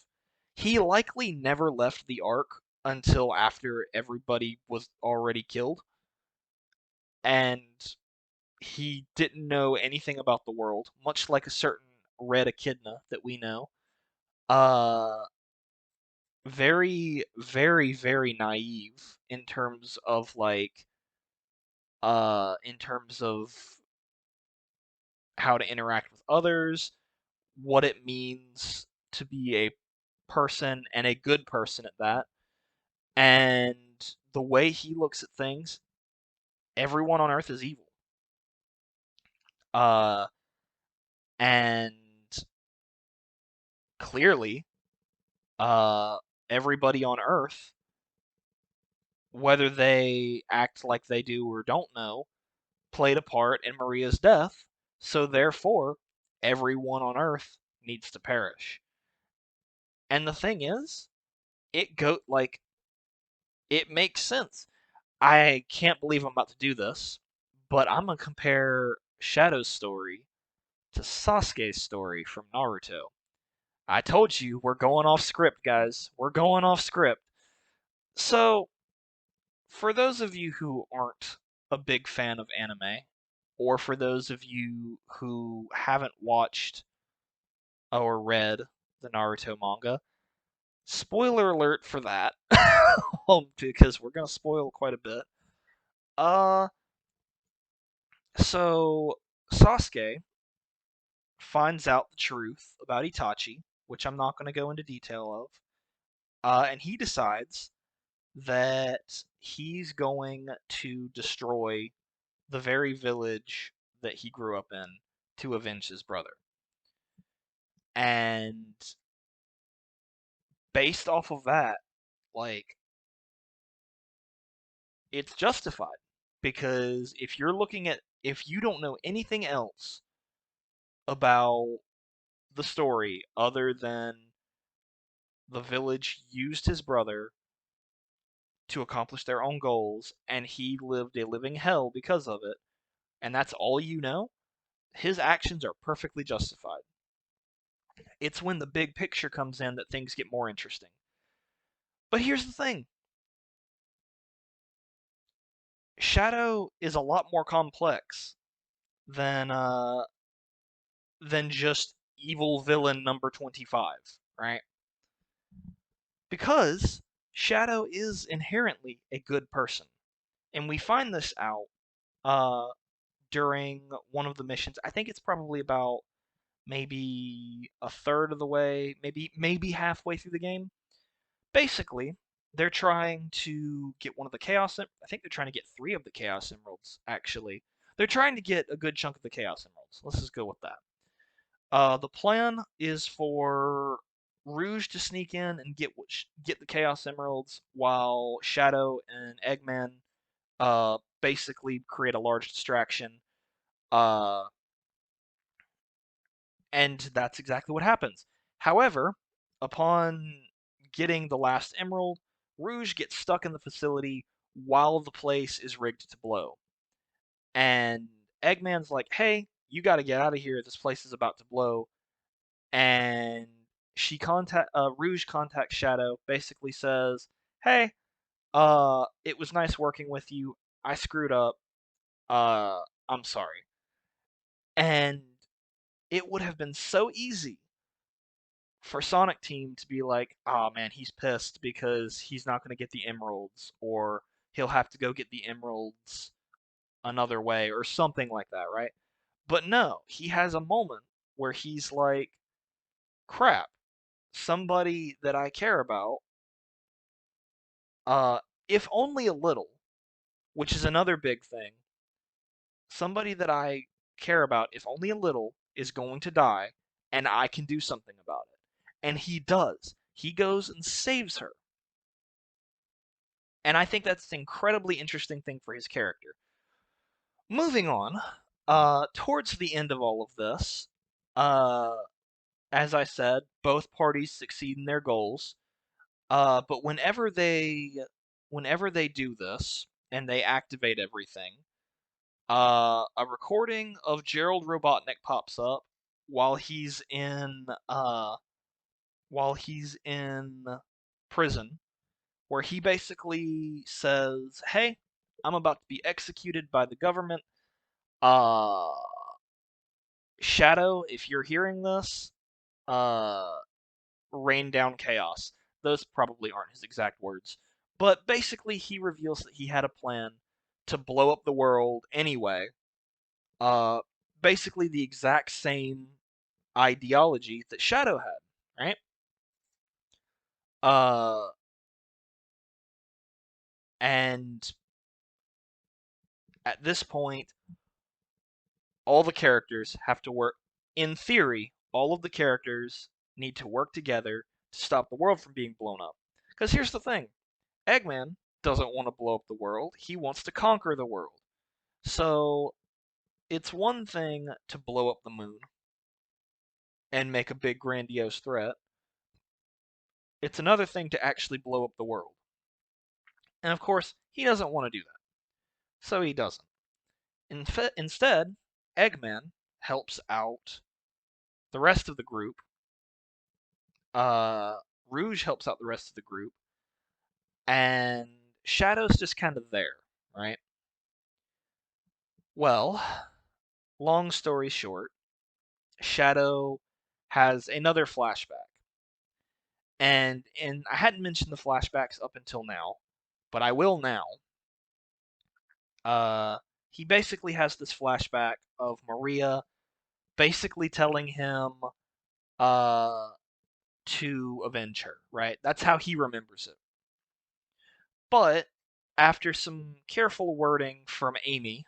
He likely never left the Ark until after everybody was already killed, and he didn't know anything about the world, much like a certain Red Echidna that we know. Uh, very, very, very naive in terms of how to interact with others, what it means to be a person and a good person at that, and the way he looks at things, everyone on Earth is evil. Uh, and clearly, uh, everybody on Earth, whether they act like they do or don't know, played a part in Maria's death, so therefore, everyone on Earth needs to perish. And the thing is, it makes sense. I can't believe I'm about to do this, but I'm gonna compare Shadow's story to Sasuke's story from Naruto. I told you we're going off script, guys. We're going off script. So, for those of you who aren't a big fan of anime, or for those of you who haven't watched or read the Naruto manga, spoiler alert for that, because we're gonna spoil quite a bit. Uh, so Sasuke finds out the truth about Itachi, which I'm not going to go into detail of, and he decides that he's going to destroy the very village that he grew up in to avenge his brother. And based off of that, like, it's justified. Because if you don't know anything else about the story other than the village used his brother to accomplish their own goals, and he lived a living hell because of it, and that's all you know, his actions are perfectly justified. It's when the big picture comes in that things get more interesting. But here's the thing, Shadow is a lot more complex than just evil villain number 25, right? Because Shadow is inherently a good person. And we find this out uh, during one of the missions. I think it's probably about maybe a third of the way, maybe halfway through the game. Basically, they're trying to get one of the I think they're trying to get 3 of the Chaos Emeralds, actually. They're trying to get a good chunk of the Chaos Emeralds. Let's just go with that. The plan is for Rouge to sneak in and get the Chaos Emeralds, while Shadow and Eggman basically create a large distraction. Uh, and that's exactly what happens. However, upon getting the last emerald, Rouge gets stuck in the facility while the place is rigged to blow. And Eggman's like, "Hey, you got to get out of here. This place is about to blow." And Rouge contacts Shadow, basically says, "Hey, it was nice working with you. I screwed up. Uh, I'm sorry. And it would have been so easy for Sonic Team to be like, oh man, he's pissed because he's not going to get the emeralds, or he'll have to go get the emeralds another way, or something like that, right? But no, he has a moment where he's like, crap, somebody that I care about, uh, if only a little, which is another big thing, somebody that I care about, if only a little, is going to die, and I can do something about it. And he does. He goes and saves her. And I think that's an incredibly interesting thing for his character. Moving on, towards the end of all of this, uh, as I said, both parties succeed in their goals. But whenever they do this and they activate everything, a recording of Gerald Robotnik pops up while he's in while he's in prison, where he basically says, "Hey, I'm about to be executed by the government. Uh, Shadow, if you're hearing this, uh, rain down chaos." Those probably aren't his exact words, but basically he reveals that he had a plan to blow up the world anyway. Uh, Basically the exact same ideology that Shadow had, right? Uh, and at this point, all the characters have to work. In theory, all of the characters need to work together to stop the world from being blown up. Because here's the thing: Eggman doesn't want to blow up the world, he wants to conquer the world. So it's one thing to blow up the moon and make a big grandiose threat, it's another thing to actually blow up the world. And of course, he doesn't want to do that, so he doesn't. Instead, Eggman helps out the rest of the group. Uh, Rouge helps out the rest of the group, and Shadow's just kind of there, right? Well, long story short, Shadow has another flashback. And I hadn't mentioned the flashbacks up until now, but I will now. Uh, he basically has this flashback of Maria basically telling him uh, to avenge her, right? That's how he remembers it. But after some careful wording from Amy,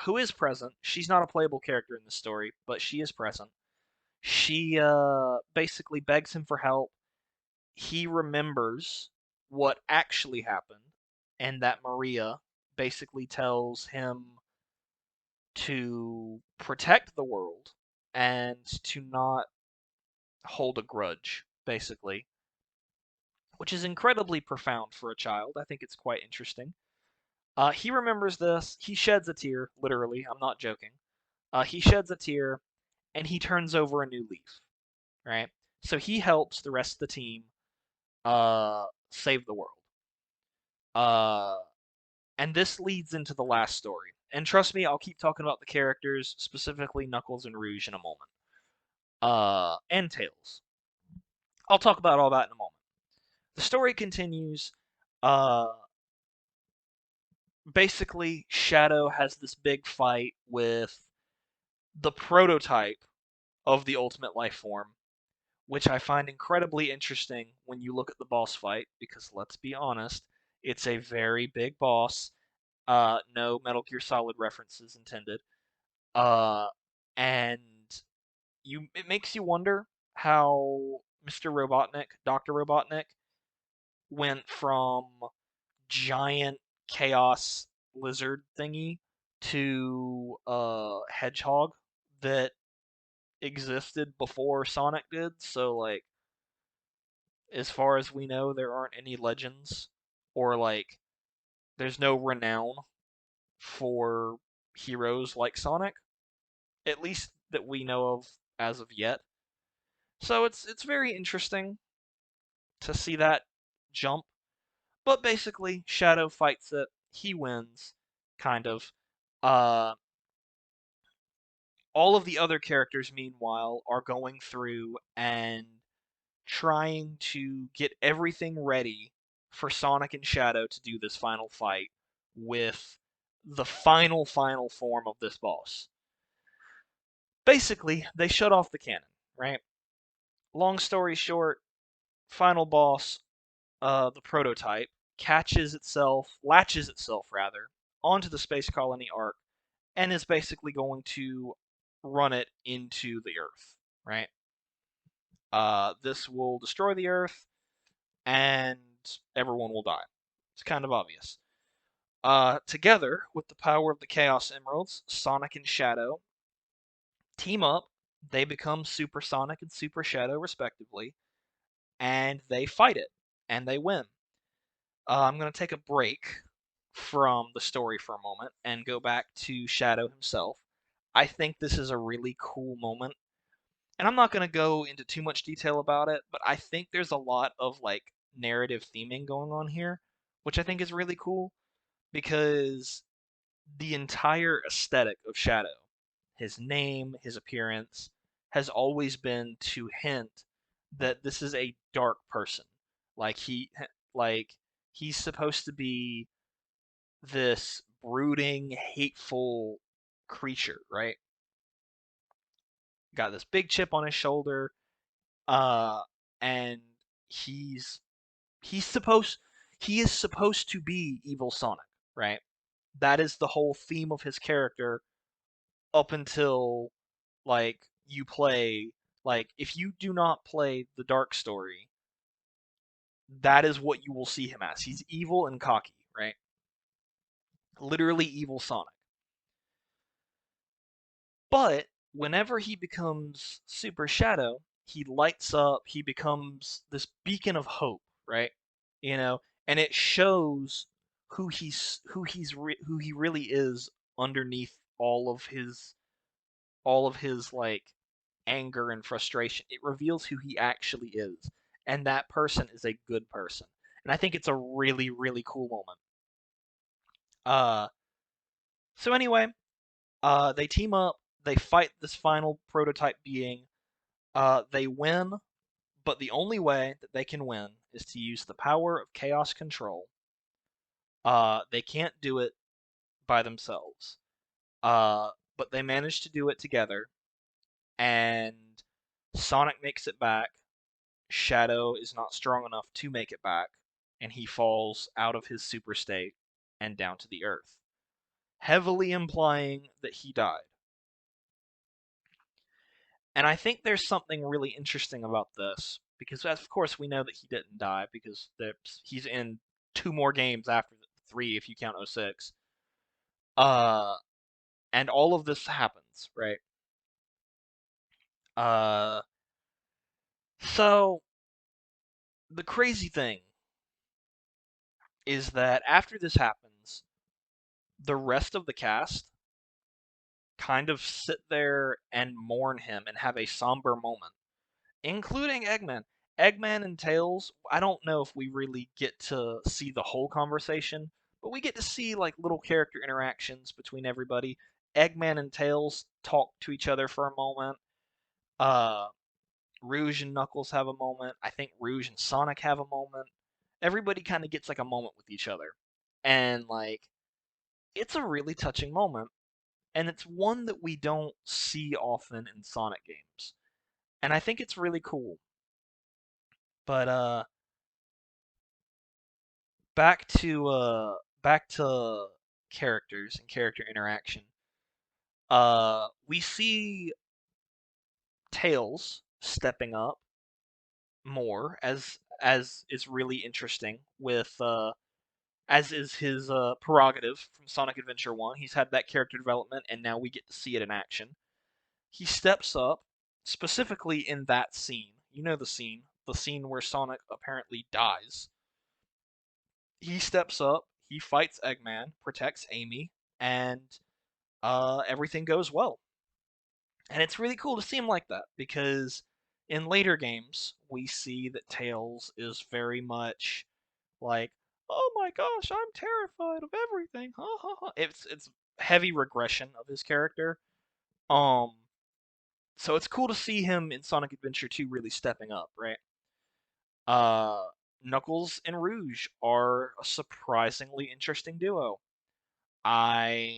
who is present, she's not a playable character in the story, but she is present. She basically begs him for help. He remembers what actually happened, and that Maria basically tells him to protect the world and to not hold a grudge, basically, which is incredibly profound for a child. I think it's quite interesting. He remembers this. He sheds a tear, literally. I'm not joking. He sheds a tear, and he turns over a new leaf, right? So he helps the rest of the team save the world. Uh, and this leads into the last story. And trust me, I'll keep talking about the characters, specifically Knuckles and Rouge, in a moment. And Tails. I'll talk about all that in a moment. The story continues. Uh, Basically, Shadow has this big fight with the prototype of the Ultimate Life Form, which I find incredibly interesting when you look at the boss fight, because let's be honest, it's a very big boss. No Metal Gear Solid references intended. Uh, and it makes you wonder how Mr. Robotnik, Dr. Robotnik, went from giant chaos lizard thingy to hedgehog that existed before Sonic did. So like, as far as we know, there aren't any legends, or like there's no renown for heroes like Sonic, at least that we know of as of yet. So it's very interesting to see that jump. But basically, Shadow fights it. He wins, kind of. Uh, All of the other characters, meanwhile, are going through and trying to get everything ready for Sonic and Shadow to do this final fight with the final form of this boss. Basically, they shut off the cannon, right? Long story short, final boss, the prototype, latches itself rather, onto the space colony Ark, and is basically going to run it into the Earth, right? This will destroy the Earth, and everyone will die. It's kind of obvious. Together with the power of the Chaos Emeralds, Sonic and Shadow team up. They become Super Sonic and Super Shadow, respectively, and they fight it, and they win. I'm going to take a break from the story for a moment and go back to Shadow himself. I think this is a really cool moment, and I'm not going to go into too much detail about it, but I think there's a lot of like narrative theming going on here, which I think is really cool because the entire aesthetic of Shadow, his name, his appearance, has always been to hint that this is a dark person. Like like he's supposed to be this brooding, hateful creature, right? Got this big chip on his shoulder, uh, and he's he's supposed he is supposed to be evil Sonic, right? That is the whole theme of his character up until like you play like if you do not play the dark story, that is what you will see him as. He's evil and cocky, right? Literally evil Sonic. But whenever he becomes Super Shadow, he lights up, he becomes this beacon of hope, right? You know, and it shows who he really is underneath all of his like anger and frustration. It reveals who he actually is, and that person is a good person. And I think it's a really cool moment. Uh, so anyway, they team up, they fight this final prototype being. They win, but the only way that they can win is to use the power of chaos control. They can't do it by themselves. But they manage to do it together, and Sonic makes it back. Shadow is not strong enough to make it back, and he falls out of his super state and down to the earth, heavily implying that he died. And I think there's something really interesting about this, because of course we know that he didn't die, because he's in two more games after three, if you count '06. Uh, and all of this happens, right? Uh, so the crazy thing is that after this happens, the rest of the cast kind of sit there and mourn him and have a somber moment, including Eggman. Eggman and Tails, I don't know if we really get to see the whole conversation, but we get to see like little character interactions between everybody. Eggman and Tails talk to each other for a moment. Uh, Rouge and Knuckles have a moment. I think Rouge and Sonic have a moment. Everybody kind of gets like a moment with each other. And like it's a really touching moment, and it's one that we don't see often in Sonic games. And I think it's really cool. But back to characters and character interaction. We see Tails stepping up more as is really interesting with as is his prerogative from Sonic Adventure 1. He's had that character development and now we get to see it in action. He steps up specifically in that scene. You know the scene where Sonic apparently dies. He steps up, he fights Eggman, protects Amy, and everything goes well. And it's really cool to see him like that because in later games we see that Tails is very much like, "Oh my gosh, I'm terrified of everything." Ha ha ha. It's heavy regression of his character. Um So it's cool to see him in Sonic Adventure 2 really stepping up, right? Uh, Knuckles and Rouge are a surprisingly interesting duo. I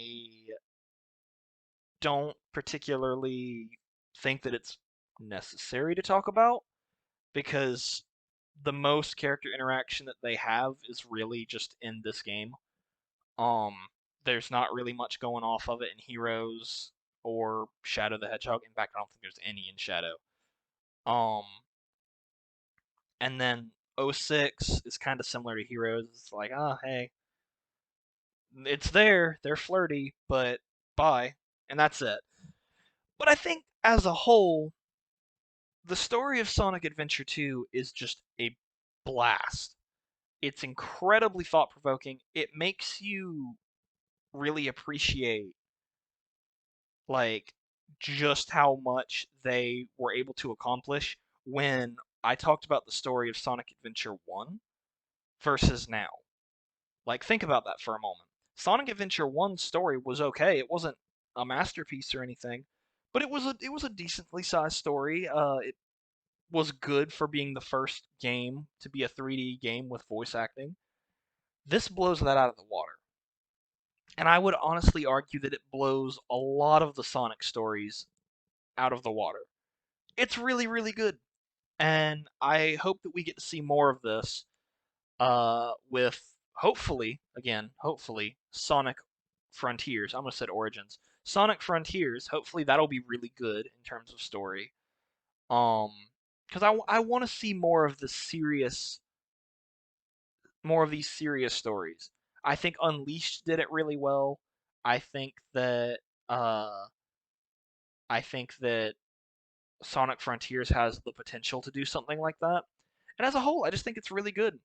don't particularly think that it's necessary to talk about because the most character interaction that they have is really just in this game. Um, there's not really much going off of it in Heroes or Shadow the Hedgehog. In fact, I don't think there's any in Shadow. Um, and then '06 is kind of similar to Heroes. It's like, oh, hey, it's there. They're flirty, but bye. And that's it. But I think as a whole, the story of Sonic Adventure 2 is just a blast. It's incredibly thought provoking. It makes you really appreciate like just how much they were able to accomplish when I talked about the story of Sonic Adventure 1 versus now. Like think about that for a moment. Sonic Adventure 1's story was okay. It wasn't a masterpiece or anything, but it was a decently sized story. It was good for being the first game to be a 3D game with voice acting. This blows that out of the water. And I would honestly argue that it blows a lot of the Sonic stories out of the water. It's really, really good. And I hope that we get to see more of this with hopefully, again, hopefully, Sonic Frontiers. I almost said Origins. Sonic Frontiers, hopefully that'll be really good in terms of story. Um, because I want to see more of these serious stories. I think Unleashed did it really well. I think that uh, I think that Sonic Frontiers has the potential to do something like that. And as a whole, I just think it's really good.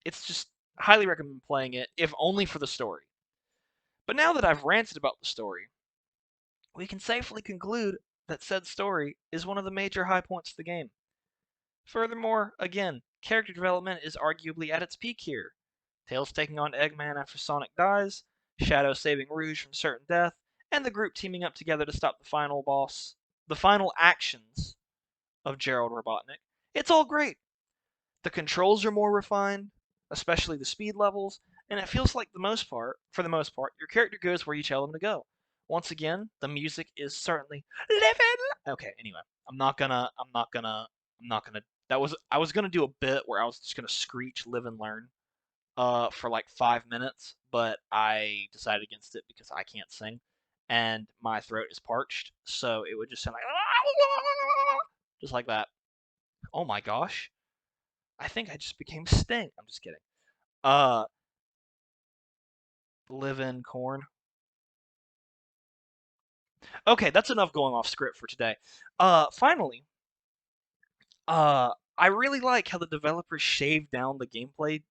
It's just highly recommend playing it, if only for the story. But now that I've ranted about the story, we can safely conclude that said story is one of the major high points of the game. Furthermore, again, character development is arguably at its peak here. Tails taking on Eggman after Sonic dies, Shadow saving Rouge from certain death, and the group teaming up together to stop the final actions of Gerald Robotnik. It's all great. The controls are more refined, especially the speed levels, and it feels like for the most part, your character goes where you tell them to go. Once again, the music is certainly living. Okay, anyway, I'm not gonna. I was gonna do a bit where I was just gonna screech "Live and Learn" for like 5 minutes, but I decided against it because I can't sing, and my throat is parched, so it would just sound like just like that. Oh my gosh. I think I just became Sting. I'm just kidding. Uh, live in corn. Okay, that's enough going off script for today. Finally, I really like how the developers shaved down the gameplay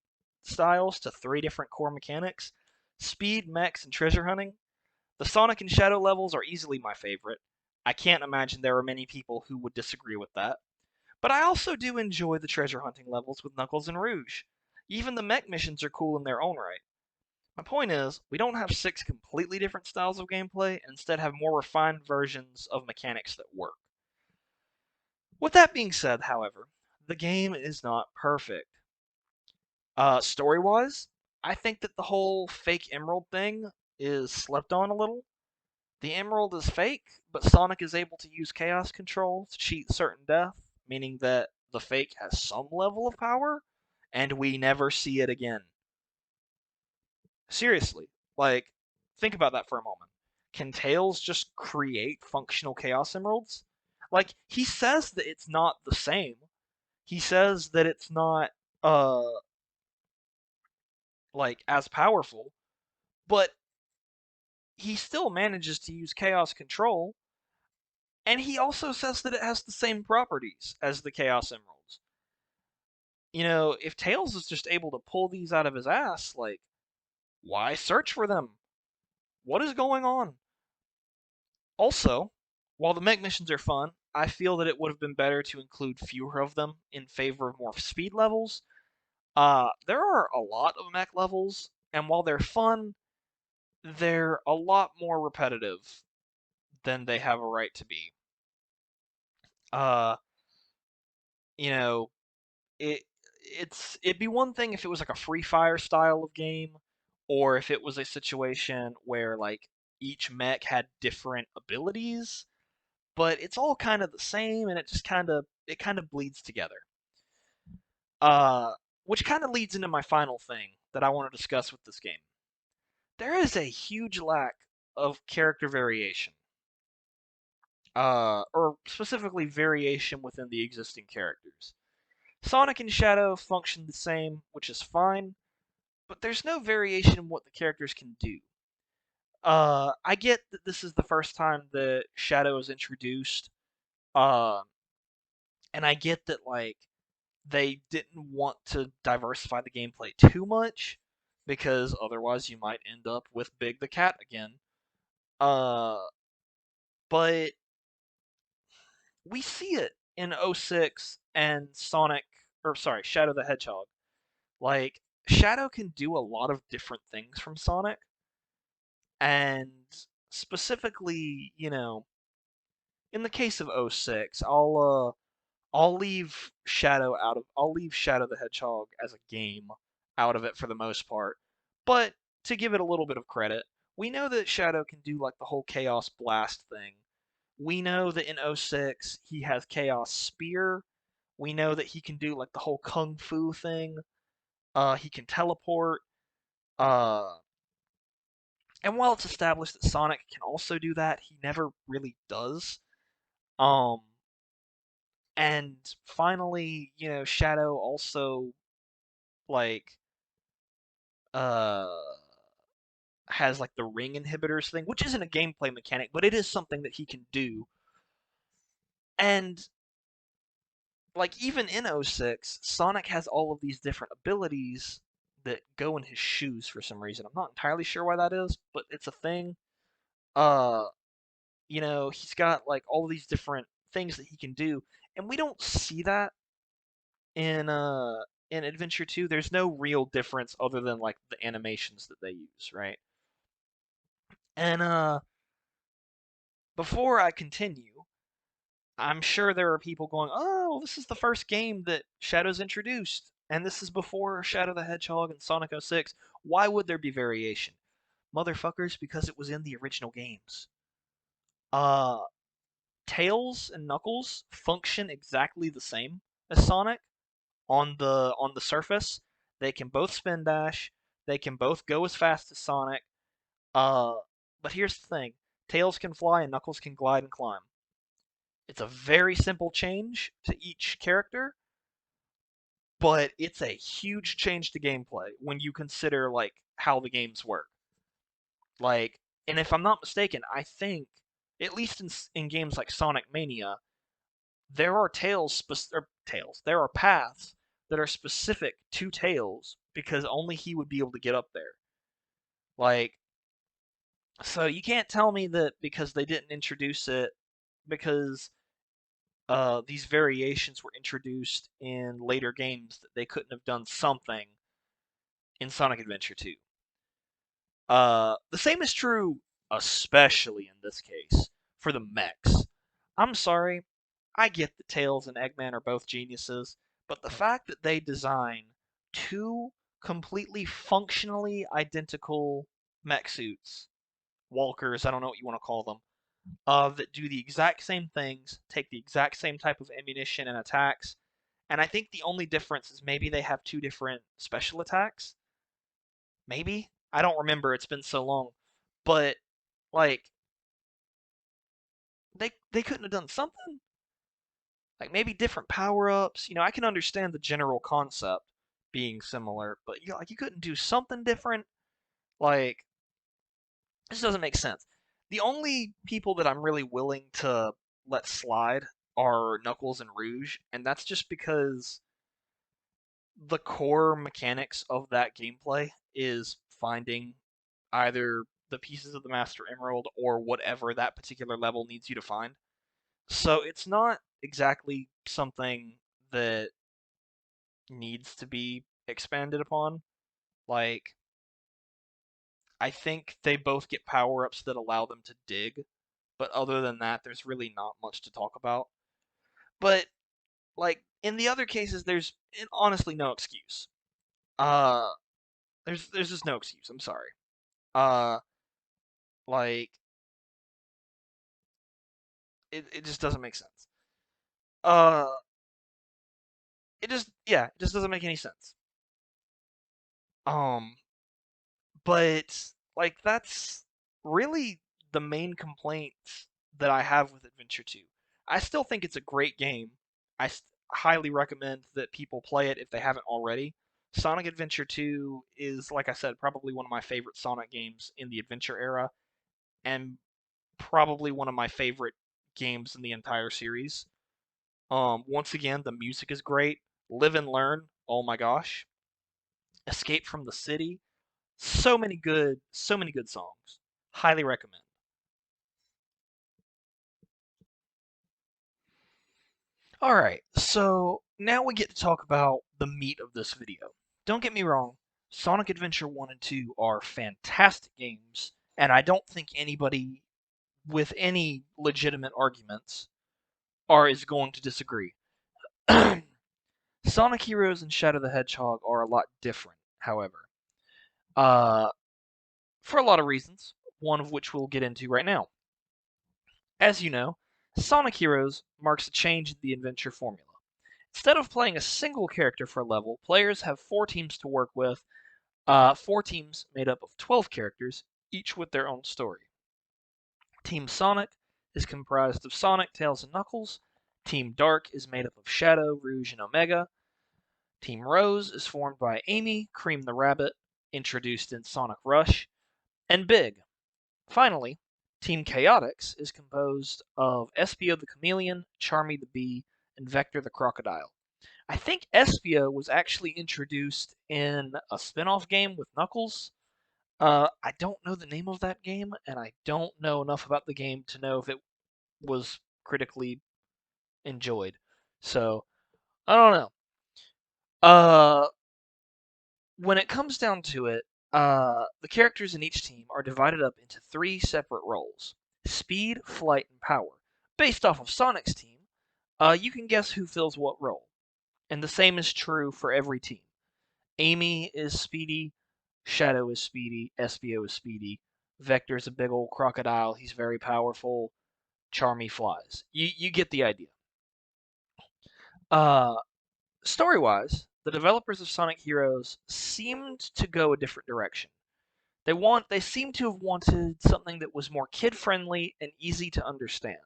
styles to three different core mechanics: speed, mechs, and treasure hunting. The Sonic and Shadow levels are easily my favorite. I can't imagine there are many people who would disagree with that. But I also do enjoy the treasure hunting levels with Knuckles and Rouge. Even the mech missions are cool in their own right. My point is, we don't have six completely different styles of gameplay, and instead have more refined versions of mechanics that work. With that being said, however, the game is not perfect. Story-wise, I think that the whole fake emerald thing is slept on a little. The emerald is fake, but Sonic is able to use chaos control to cheat certain death, meaning that the fake has some level of power, and we never see it again. Seriously, like, think about that for a moment. Can Tails just create functional Chaos Emeralds? Like, he says that it's not the same. He says that it's not, uh, like, as powerful, but he still manages to use Chaos Control, and he also says that it has the same properties as the Chaos Emeralds. If Tails is just able to pull these out of his ass, like, why search for them? What is going on? Also, while the mech missions are fun, I feel that it would have been better to include fewer of them in favor of more speed levels. There are a lot of mech levels, and while they're fun, they're a lot more repetitive than they have a right to be. Uh, you know, it it'd be one thing if it was like a free fire style of game, or if it was a situation where like each mech had different abilities, but it's all kind of the same, and it kind of bleeds together. Uh, which kind of leads into my final thing that I want to discuss with this game. There is a huge lack of character variation, or specifically variation within the existing characters. Sonic and Shadow function the same, which is fine, but there's no variation in what the characters can do. I get that this is the first time that Shadow is introduced, uh, and I get that like they didn't want to diversify the gameplay too much because otherwise you might end up with Big the Cat again. Uh, but we see it in '06 and Sonic, or sorry, Shadow the Hedgehog. Like Shadow can do a lot of different things from Sonic, and specifically, in the case of '06, I'll leave I'll leave Shadow the Hedgehog as a game out of it for the most part. But to give it a little bit of credit, we know that Shadow can do like the whole Chaos Blast thing. We know that in '06 he has Chaos Spear. We know that he can do like the whole Kung Fu thing. He can teleport. Uh, and while it's established that Sonic can also do that, he never really does. Um, and finally, Shadow also like uh has like the ring inhibitors thing, which isn't a gameplay mechanic, but it is something that he can do. And like even in '06, Sonic has all of these different abilities that go in his shoes for some reason. I'm not entirely sure why that is, but it's a thing. Uh, he's got like all these different things that he can do, and we don't see that in Adventure 2. There's no real difference other than like the animations that they use, right? And before I continue, I'm sure there are people going, "Oh, this is the first game that Shadow's introduced, and this is before Shadow the Hedgehog and Sonic '06. Why would there be variation?" Motherfuckers, because it was in the original games. Uh, Tails and Knuckles function exactly the same as Sonic on the surface. They can both spin dash. They can both go as fast as Sonic. Uh, but here's the thing: Tails can fly and Knuckles can glide and climb. It's a very simple change to each character, but it's a huge change to gameplay when you consider like how the games work. Like, and if I'm not mistaken, I think at least in games like Sonic Mania, there are tails. There are paths that are specific to Tails because only he would be able to get up there. Like, so you can't tell me that because they didn't introduce it because these variations were introduced in later games that they couldn't have done something in Sonic Adventure 2. The same is true, especially in this case, for the mechs. I'm sorry, I get that Tails and Eggman are both geniuses, but the fact that they design two completely functionally identical mech suits, walkers, I don't know what you want to call them, that do the exact same things, take the exact same type of ammunition and attacks, and I think the only difference is maybe they have two different special attacks. Maybe? I don't remember, it's been so long. But like they couldn't have done something? Like maybe different power-ups. I can understand the general concept being similar, but you couldn't do something different? Like this doesn't make sense. The only people that I'm really willing to let slide are Knuckles and Rouge, and that's just because the core mechanics of that gameplay is finding either the pieces of the Master Emerald or whatever that particular level needs you to find. So it's not exactly something that needs to be expanded upon. Like, I think they both get power ups that allow them to dig, but other than that, there's really not much to talk about. But like in the other cases, there's honestly no excuse. Uh, there's just no excuse. I'm sorry. Uh, like it just doesn't make sense. Uh, it just doesn't make any sense. Um, but like that's really the main complaint that I have with Adventure 2. I still think it's a great game. I highly recommend that people play it if they haven't already. Sonic Adventure 2 is, like I said, probably one of my favorite Sonic games in the adventure era, and probably one of my favorite games in the entire series. Once again, the music is great. Live and Learn, oh my gosh. Escape from the City, so many good songs. Highly recommend. All right, so now we get to talk about the meat of this video. Don't get me wrong, Sonic Adventure 1 and 2 are fantastic games, and I don't think anybody with any legitimate arguments is going to disagree. Sonic Heroes and Shadow the Hedgehog are a lot different, however, uh, for a lot of reasons, one of which we'll get into right now. As you know, Sonic Heroes marks a change in the adventure formula. Instead of playing a single character for a level, players have four teams to work with, four teams made up of 12 characters, each with their own story. Team Sonic is comprised of Sonic, Tails, and Knuckles. Team Dark is made up of Shadow, Rouge, and Omega. Team Rose is formed by Amy, Cream the Rabbit, introduced in Sonic Rush, and Big. Finally, Team Chaotix is composed of Espio the Chameleon, Charmy the Bee, and Vector the Crocodile. I think Espio was actually introduced in a spin-off game with Knuckles. I don't know the name of that game, and I don't know enough about the game to know if it was critically enjoyed. So, I don't know. Uh, when it comes down to it, the characters in each team are divided up into three separate roles: speed, flight, and power. Based off of Sonic's team, you can guess who fills what role. And the same is true for every team. Amy is speedy, Shadow is speedy, Espio is speedy, Vector is a big old crocodile, he's very powerful, Charmy flies. You get the idea. Uh, Story wise, the developers of Sonic Heroes seemed to go a different direction. They seem to have wanted something that was more kid friendly and easy to understand,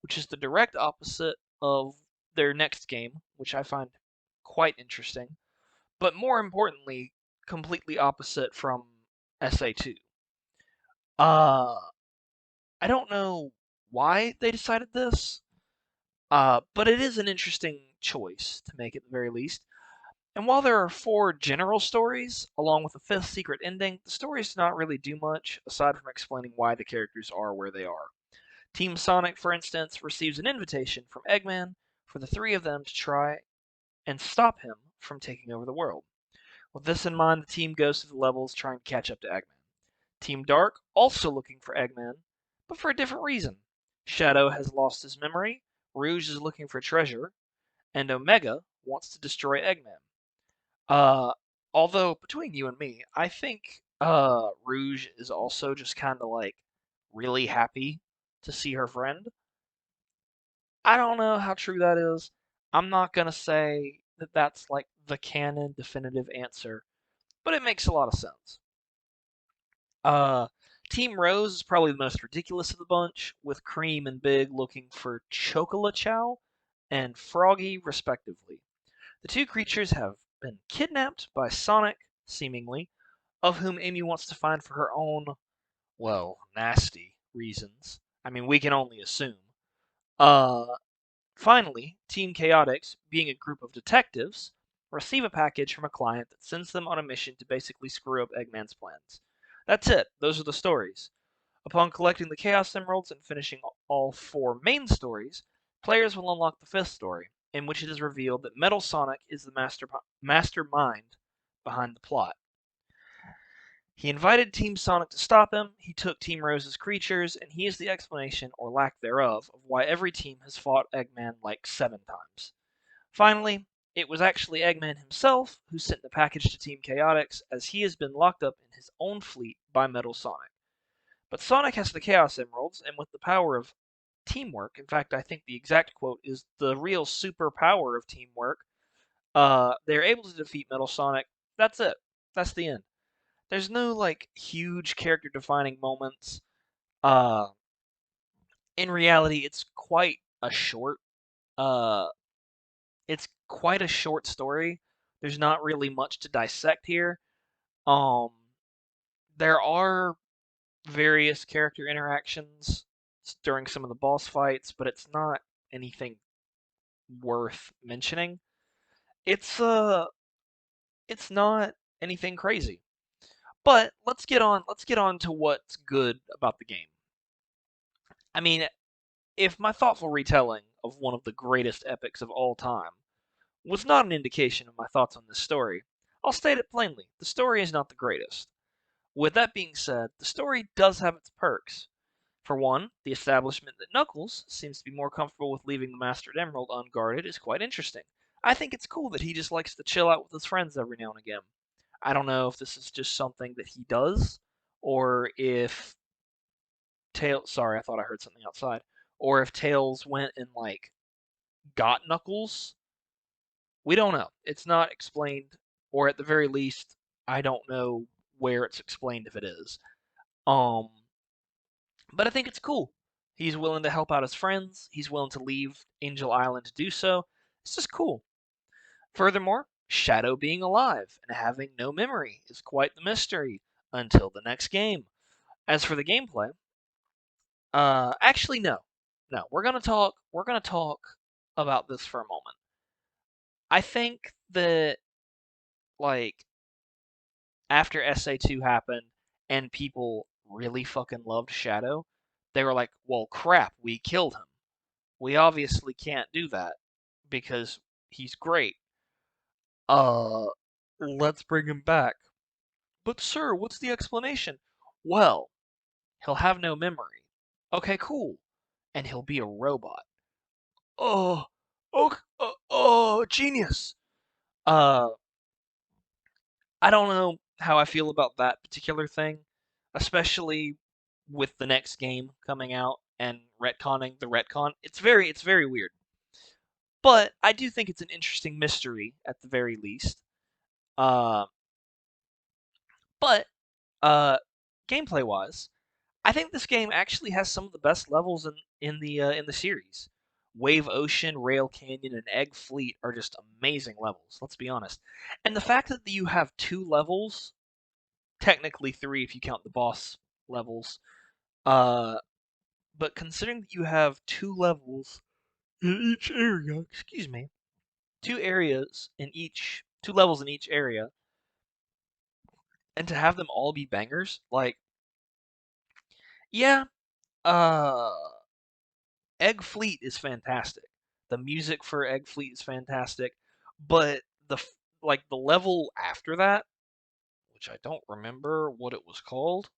which is the direct opposite of their next game, which I find quite interesting, but more importantly, completely opposite from SA2. Uh, I don't know why they decided this, but it is an interesting choice to make at the very least. And while there are four general stories, along with a fifth secret ending, the stories do not really do much aside from explaining why the characters are where they are. Team Sonic, for instance, receives an invitation from Eggman for the three of them to try and stop him from taking over the world. With this in mind, the team goes through the levels trying to catch up to Eggman. Team Dark also looking for Eggman, but for a different reason. Shadow has lost his memory, Rouge is looking for treasure, and Omega wants to destroy Eggman. Uh, Although between you and me, I think Rouge is also just kind of like really happy to see her friend. I don't know how true that is. I'm not gonna say that that's like the canon definitive answer, but it makes a lot of sense. Uh, Team Rose is probably the most ridiculous of the bunch, with Cream and Big looking for Chow and Froggy, respectively. The two creatures have been kidnapped by Sonic, seemingly, of whom Amy wants to find for her own, well, nasty reasons. I mean, we can only assume. Uh, Finally, Team Chaotix, being a group of detectives, receive a package from a client that sends them on a mission to basically screw up Eggman's plans. That's it. Those are the stories. Upon collecting the Chaos Emeralds and finishing all four main stories, players will unlock the fifth story, in which it is revealed that Metal Sonic is the mastermind behind the plot. He invited Team Sonic to stop him, he took Team Rose's creatures, and he is the explanation, or lack thereof, of why every team has fought Eggman like 7 times. Finally, it was actually Eggman himself who sent the package to Team Chaotix, as he has been locked up in his own fleet by Metal Sonic. But Sonic has the Chaos Emeralds, and with the power of teamwork, in fact, I think the exact quote is the real superpower of teamwork, they're able to defeat Metal Sonic. That's it. That's the end. There's no like huge character defining moments. Uh, in reality, uh, it's quite a short story. There's not really much to dissect here. Um, there are various character interactions during some of the boss fights, but it's not anything worth mentioning. It's it's not anything crazy. But let's get on to what's good about the game. I mean, if my thoughtful retelling of one of the greatest epics of all time was not an indication of my thoughts on this story, I'll state it plainly. The story is not the greatest. With that being said, the story does have its perks. For one, the establishment that Knuckles seems to be more comfortable with leaving the Mastered Emerald unguarded is quite interesting. I think it's cool that he just likes to chill out with his friends every now and again. I don't know if this is just something that he does, or if Tails. Sorry, I thought I heard something outside. Or if Tails went and like got Knuckles. We don't know. It's not explained, or at the very least, I don't know where it's explained if it is. Um, but I think it's cool. He's willing to help out his friends. He's willing to leave Angel Island to do so. It's just cool. Furthermore, Shadow being alive and having no memory is quite the mystery until the next game. As for the gameplay, actually no. No, we're going to talk about this for a moment. I think that like after SA2 happened and people really fucking loved Shadow, they were like, "Well, crap, we killed him. We obviously can't do that because he's great. Uh, let's bring him back." But sir, what's the explanation? Well, he'll have no memory. Okay, cool. And he'll be a robot. Oh, genius. Uh, I don't know how I feel about that particular thing, especially with the next game coming out and retconning the retcon. It's very weird. But I do think it's an interesting mystery at the very least. Uh, but uh, gameplay wise, I think this game actually has some of the best levels in the series. Wave Ocean, Rail Canyon, and Egg Fleet are just amazing levels. Let's be honest. And the fact that you have 2 levels, technically 3 if you count the boss levels, uh, but considering that you have 2 levels in each area, excuse me, 2 levels in each area, and to have them all be bangers, like, yeah, uh, Egg Fleet is fantastic. The music for Egg Fleet is fantastic, but the level after that, which I don't remember what it was called.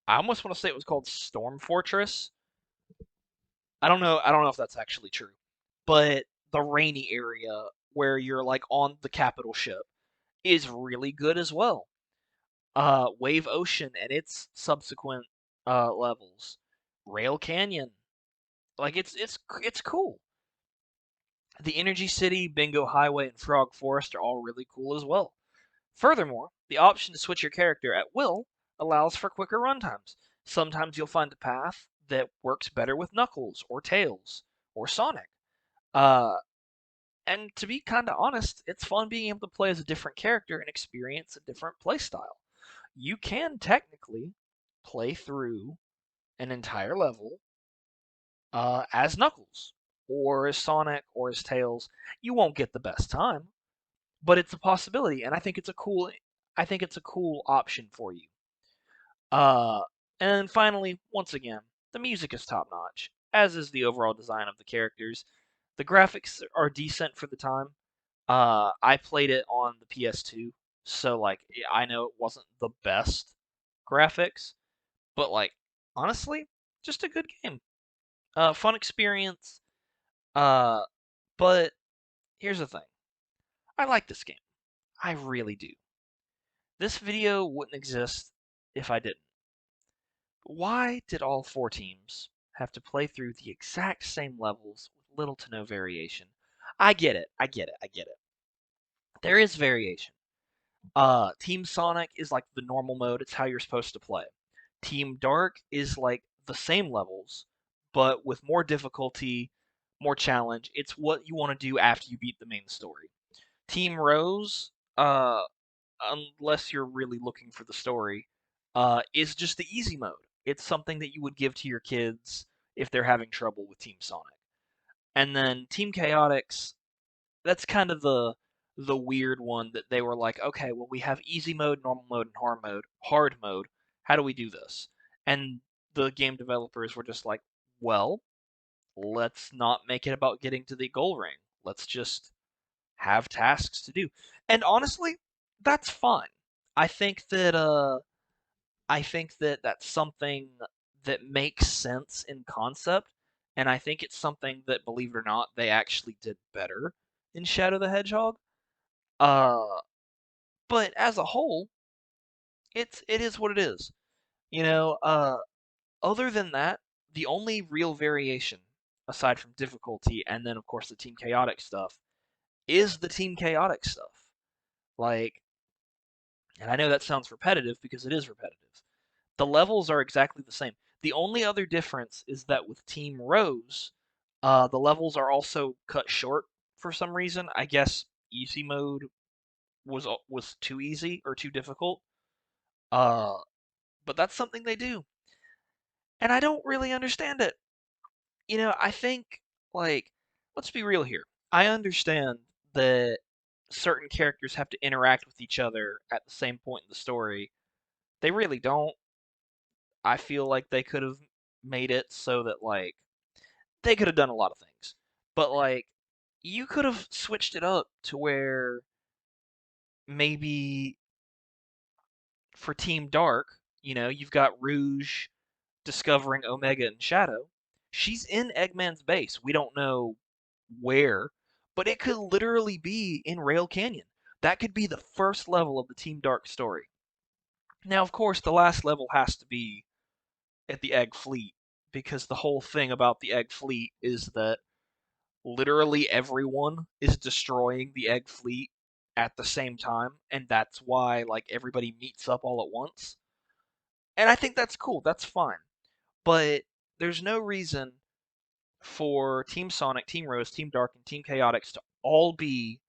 I almost want to say it was called Storm Fortress. I don't know if that's actually true, but the rainy area where you're like on the capital ship is really good as well. Wave Ocean and its subsequent levels, Rail Canyon, like it's cool. The Energy City, Bingo Highway, and Frog Forest are all really cool as well. Furthermore, the option to switch your character at will allows for quicker runtimes. Sometimes you'll find a path that works better with Knuckles or Tails or Sonic. Uh, and to be kind of honest, it's fun being able to play as a different character and experience a different playstyle. You can technically play through an entire level as Knuckles or as Sonic or as Tails. You won't get the best time, but it's a possibility, and I think it's a cool option for you. Uh, and finally, once again, the music is top notch, as is the overall design of the characters. The graphics are decent for the time. I played it on the PS2, so like I know it wasn't the best, graphics, but like honestly, just a good game. Fun experience. Uh, but here's the thing. I like this game. I really do. This video wouldn't exist if I didn't. Why did all four teams have to play through the exact same levels with little to no variation? I get it. I get it. I get it. There is variation. Team Sonic is like the normal mode. It's how you're supposed to play. Team Dark is like the same levels, but with more difficulty, more challenge. It's what you want to do after you beat the main story. Team Rose, unless you're really looking for the story, is just the easy mode. It's something that you would give to your kids if they're having trouble with Team Sonic. And then Team Chaotix, that's kind of the weird one that they were like, okay, well we have easy mode, normal mode, and hard mode. Hard mode. How do we do this? And the game developers were just like, well, let's not make it about getting to the goal ring. Let's just have tasks to do. And honestly, that's fine. I think that that's something that makes sense in concept, and I think it's something that, believe it or not, they actually did better in Shadow the Hedgehog. Uh, but as a whole, it is what it is. You know, other than that, the only real variation, aside from difficulty and then of course the Team Chaotic stuff, is the Team Chaotic stuff. Like, and I know that sounds repetitive because it is repetitive. The levels are exactly the same. The only other difference is that with Team Rose, the levels are also cut short for some reason. I guess easy mode was too easy or too difficult. Uh, but that's something they do, and I don't really understand it. I think like let's be real here. I understand that certain characters have to interact with each other at the same point in the story. They really don't. I feel like they could have made it so that like they could have done a lot of things. But like you could have switched it up to where maybe for Team Dark, you've got Rouge discovering Omega and Shadow. She's in Eggman's base. We don't know where, but it could literally be in Rail Canyon. That could be the first level of the Team Dark story. Now, of course, the last level has to be at the Egg Fleet because the whole thing about the Egg Fleet is that literally everyone is destroying the Egg Fleet at the same time, and that's why like everybody meets up all at once. And I think that's cool. That's fine. But there's no reason for Team Sonic, Team Rose, Team Dark, and Team Chaotix to all be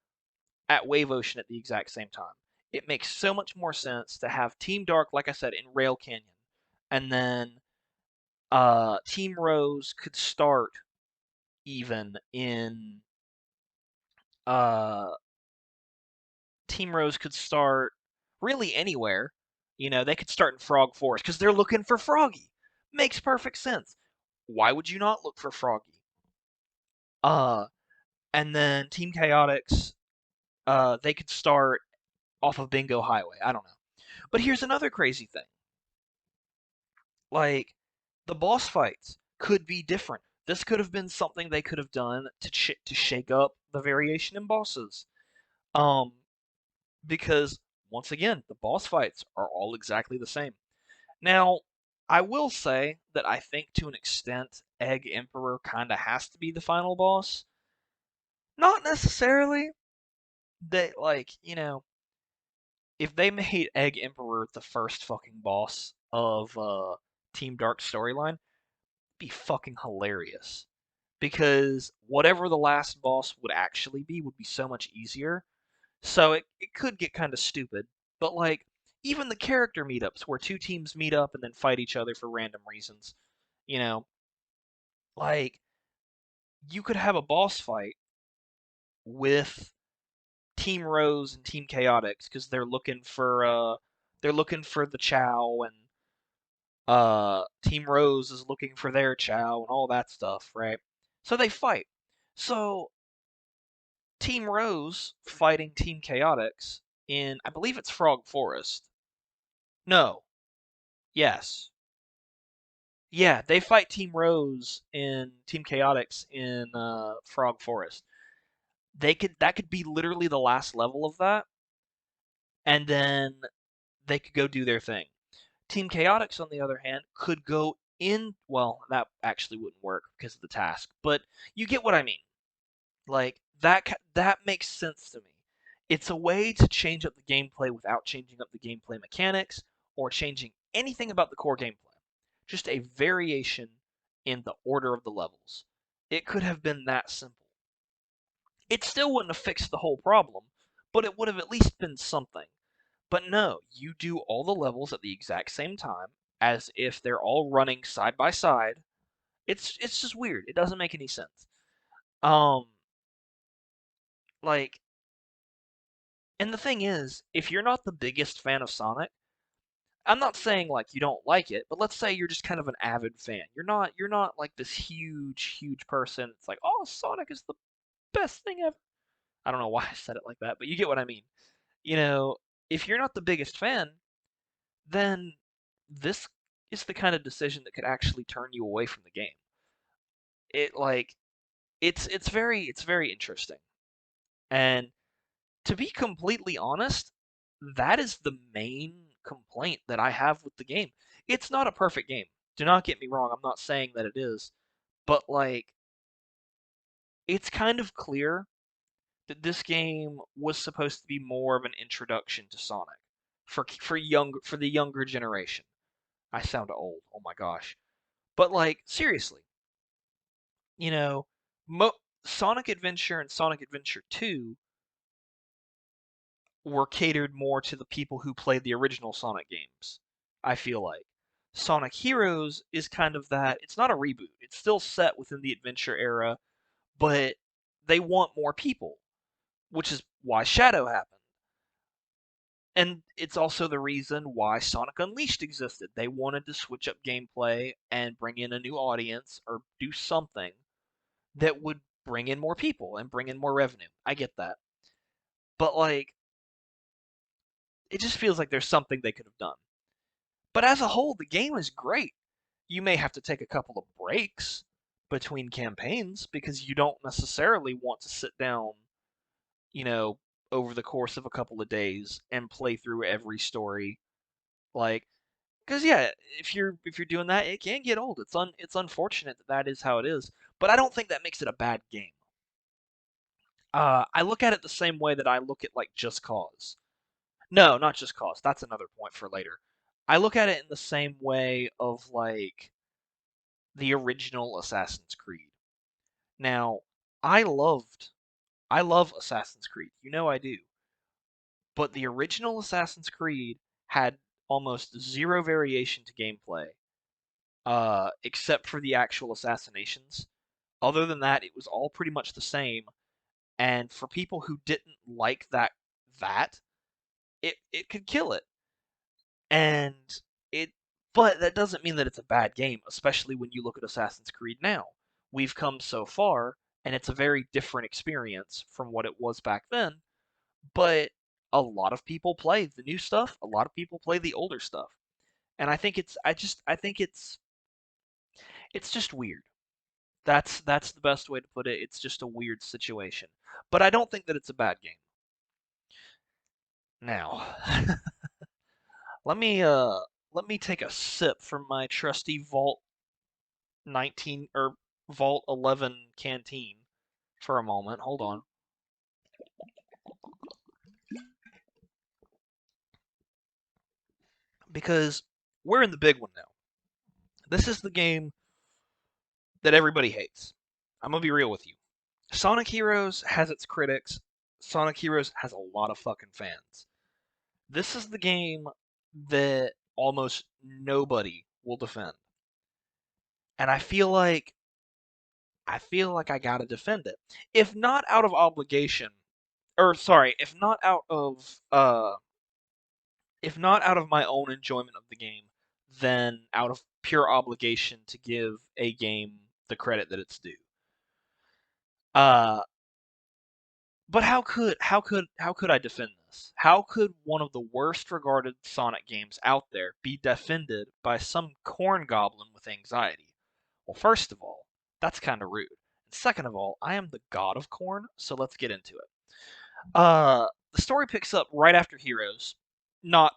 at Wave Ocean at the exact same time. It makes so much more sense to have Team Dark, like I said, in Rail Canyon, and then Team Rose could start even in uh, Team Rose could start really anywhere. They could start in Frog Forest because they're looking for Froggy. Makes perfect sense. Why would you not look for Froggy? Uh, and then Team Chaotix, they could start off of Bingo Highway. I don't know. But here's another crazy thing. Like, the boss fights could be different. This could have been something they could have done to shake up the variation in bosses. Um, because once again, the boss fights are all exactly the same. Now, I will say that I think to an extent, Egg Emperor kind of has to be the final boss. Not necessarily. That if they made Egg Emperor the first fucking boss of Team Dark storyline, it'd be fucking hilarious. Because whatever the last boss would actually be would be so much easier. So it could get kind of stupid. But like even the character meetups where two teams meet up and then fight each other for random reasons, you know, like you could have a boss fight with Team Rose and Team Chaotix because they're looking for the Chow, and Team Rose is looking for their Chow and all that stuff, right? So they fight. So Team Rose fighting Team Chaotix in I believe it's Frog Forest. No. Yes. Yeah, they fight Team Rose in Team Chaotix in Frog Forest. That could be literally the last level of that, and then they could go do their thing. Team Chaotix, on the other hand, could go in. Well, that actually wouldn't work because of the task, but you get what I mean. Like that makes sense to me. It's a way to change up the gameplay without changing up the gameplay mechanics or changing anything about the core gameplay. Just a variation in the order of the levels. It could have been that simple. It still wouldn't have fixed the whole problem, but it would have at least been something. But no, you do all the levels at the exact same time, as if they're all running side by side. It's just weird. It doesn't make any sense. Um, like, and the thing is, if you're not the biggest fan of Sonic, I'm not saying like you don't like it, but let's say you're just kind of an avid fan. You're not like this huge person. It's like, oh, Sonic is the best thing ever. I don't know why I said it like that, but you get what I mean. You know, if you're not the biggest fan, then this is the kind of decision that could actually turn you away from the game. It like it's very interesting. And to be completely honest, that is the main complaint that I have with the game. It's not a perfect game. Do not get me wrong, I'm not saying that it is, but like it's kind of clear that this game was supposed to be more of an introduction to Sonic for the younger generation. I sound old. Oh my gosh. But like seriously, you know, Mo- Sonic Adventure and Sonic Adventure 2 were catered more to the people who played the original Sonic games. I feel like Sonic Heroes is kind of that. It's not a reboot. It's still set within the adventure era, but they want more people, which is why Shadow happened. And it's also the reason why Sonic Unleashed existed. They wanted to switch up gameplay and bring in a new audience or do something that would bring in more people and bring in more revenue. I get that. But like it just feels like there's something they could have done. But as a whole, the game is great. You may have to take a couple of breaks between campaigns because you don't necessarily want to sit down, you know, over the course of a couple of days and play through every story. Like, because yeah, if you're doing that, it can get old. It's unfortunate that that is how it is. But I don't think that makes it a bad game. I look at it the same way that I look at like Just Cause. No, not Just Cause. That's another point for later. I look at it in the same way of like the original Assassin's Creed. Now, I loved I love Assassin's Creed. You know I do. But the original Assassin's Creed had almost zero variation to gameplay, except for the actual assassinations. Other than that, it was all pretty much the same. And for people who didn't like that, it could kill it. And it but that doesn't mean that it's a bad game, especially when you look at Assassin's Creed now. We've come so far, and it's a very different experience from what it was back then, but a lot of people play the new stuff, a lot of people play the older stuff. And I think it's just weird. That's the best way to put it. It's just a weird situation. But I don't think that it's a bad game. Now, let me uh let me take a sip from my trusty Vault 19 or Vault 11 canteen for a moment. Hold on. Because we're in the big one now. This is the game that everybody hates. I'm going to be real with you. Sonic Heroes has its critics. Sonic Heroes has a lot of fucking fans. This is the game that almost nobody will defend. And I feel like I got to defend it. If not out of obligation, or sorry, if not out of my own enjoyment of the game, then out of pure obligation to give a game the credit that it's due. Uh, but how could I defend this? How could one of the worst regarded Sonic games out there be defended by some corn goblin with anxiety? Well, first of all, that's kind of rude. And second of all, I am the god of corn, so let's get into it. The story picks up right after Heroes. Not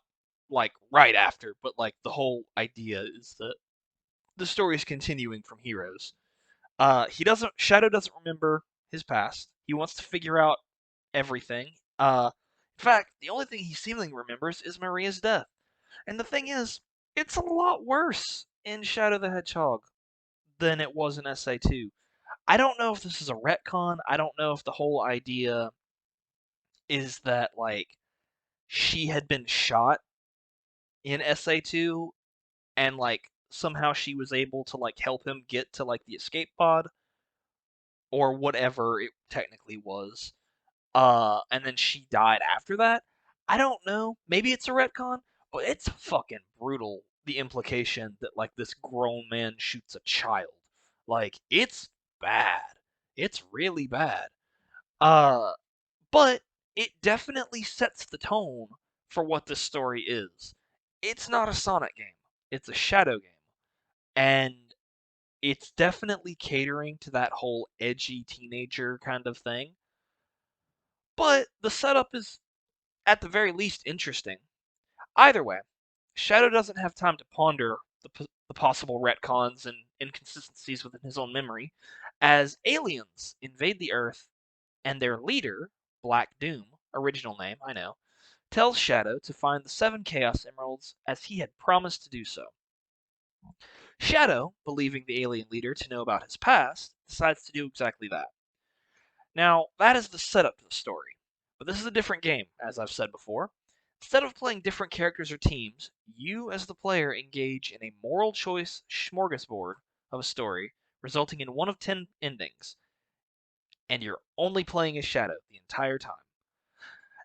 like right after, but like the whole idea is that the story is continuing from Heroes. Shadow doesn't remember his past. He wants to figure out everything. In fact, the only thing he seemingly remembers is Maria's death. And the thing is, it's a lot worse in Shadow the Hedgehog than it was in SA2. I don't know if this is a retcon. I don't know if the whole idea is that like she had been shot in SA2 and like somehow she was able to like help him get to like the escape pod or whatever it technically was. And then she died after that. I don't know. Maybe it's a retcon, but it's fucking brutal. The implication that like this grown man shoots a child, like it's bad. It's really bad. Uh, but it definitely sets the tone for what this story is. It's not a Sonic game. It's a Shadow game, and it's definitely catering to that whole edgy teenager kind of thing. But the setup is at the very least interesting. Either way, Shadow doesn't have time to ponder the possible retcons and inconsistencies within his own memory, as aliens invade the Earth and their leader, Black Doom, original name, I know, tells Shadow to find the 7 Chaos Emeralds as he had promised to do so. Shadow, believing the alien leader to know about his past, decides to do exactly that. Now, that is the setup to the story. But this is a different game, as I've said before. Instead of playing different characters or teams, you as the player engage in a moral choice smorgasbord of a story, resulting in one of 10 endings, and you're only playing as Shadow the entire time.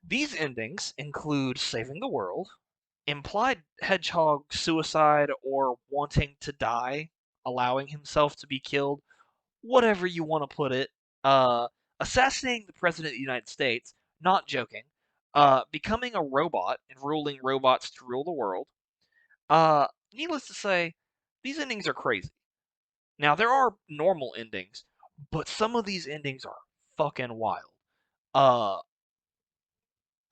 These endings include saving the world, implied hedgehog suicide or wanting to die, allowing himself to be killed, whatever you want to put it, uh, assassinating the President of the United States, not joking, becoming a robot and ruling robots to rule the world. Needless to say, these endings are crazy. Now, there are normal endings, but some of these endings are fucking wild. Uh,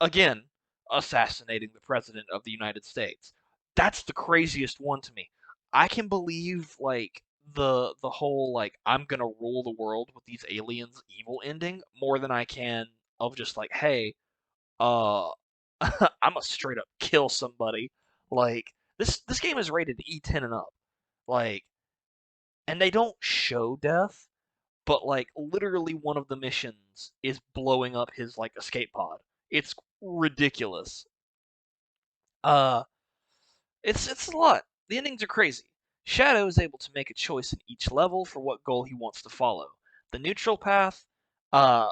again, assassinating the President of the United States. That's the craziest one to me. I can believe like the whole like I'm gonna rule the world with these aliens evil ending more than I can of just like, hey, uh I'm a straight up kill somebody. Like this game is rated E10 and up. Like and they don't show death, but like literally one of the missions is blowing up his like escape pod. It's ridiculous. Uh, it's a lot. The endings are crazy. Shadow is able to make a choice in each level for what goal he wants to follow. The neutral path,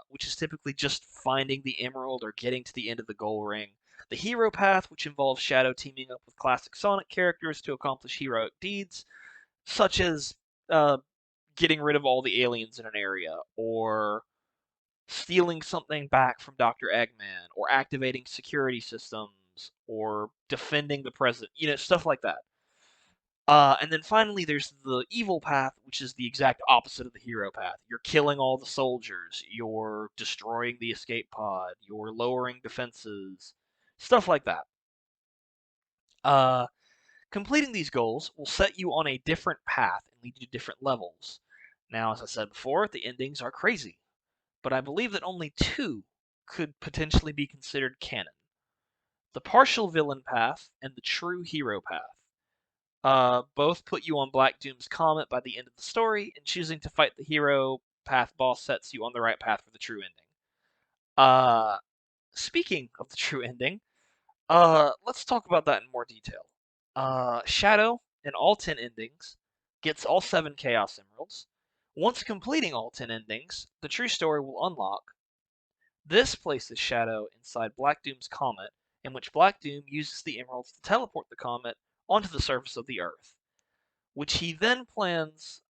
which is typically just finding the emerald or getting to the end of the goal ring. The hero path, which involves Shadow teaming up with classic Sonic characters to accomplish heroic deeds, such as uh, getting rid of all the aliens in an area, or stealing something back from Dr. Eggman, or activating security systems, or defending the president, stuff like that. And then finally, there's the evil path, which is the exact opposite of the hero path. You're killing all the soldiers, you're destroying the escape pod, you're lowering defenses, stuff like that. Uh, Completing these goals will set you on a different path and lead you to different levels. Now, as I said before, the endings are crazy, but I believe that only two could potentially be considered canon: the partial villain path and the true hero path. Both put you on Black Doom's comet by the end of the story, and choosing to fight the hero path boss sets you on the right path for the true ending. Uh, Speaking of the true ending, let's talk about that in more detail. Shadow, in all 10 endings, gets all 7 Chaos Emeralds. Once completing all 10 endings, the true story will unlock. This places Shadow inside Black Doom's comet, in which Black Doom uses the emeralds to teleport the comet onto the surface of the Earth, which he then plans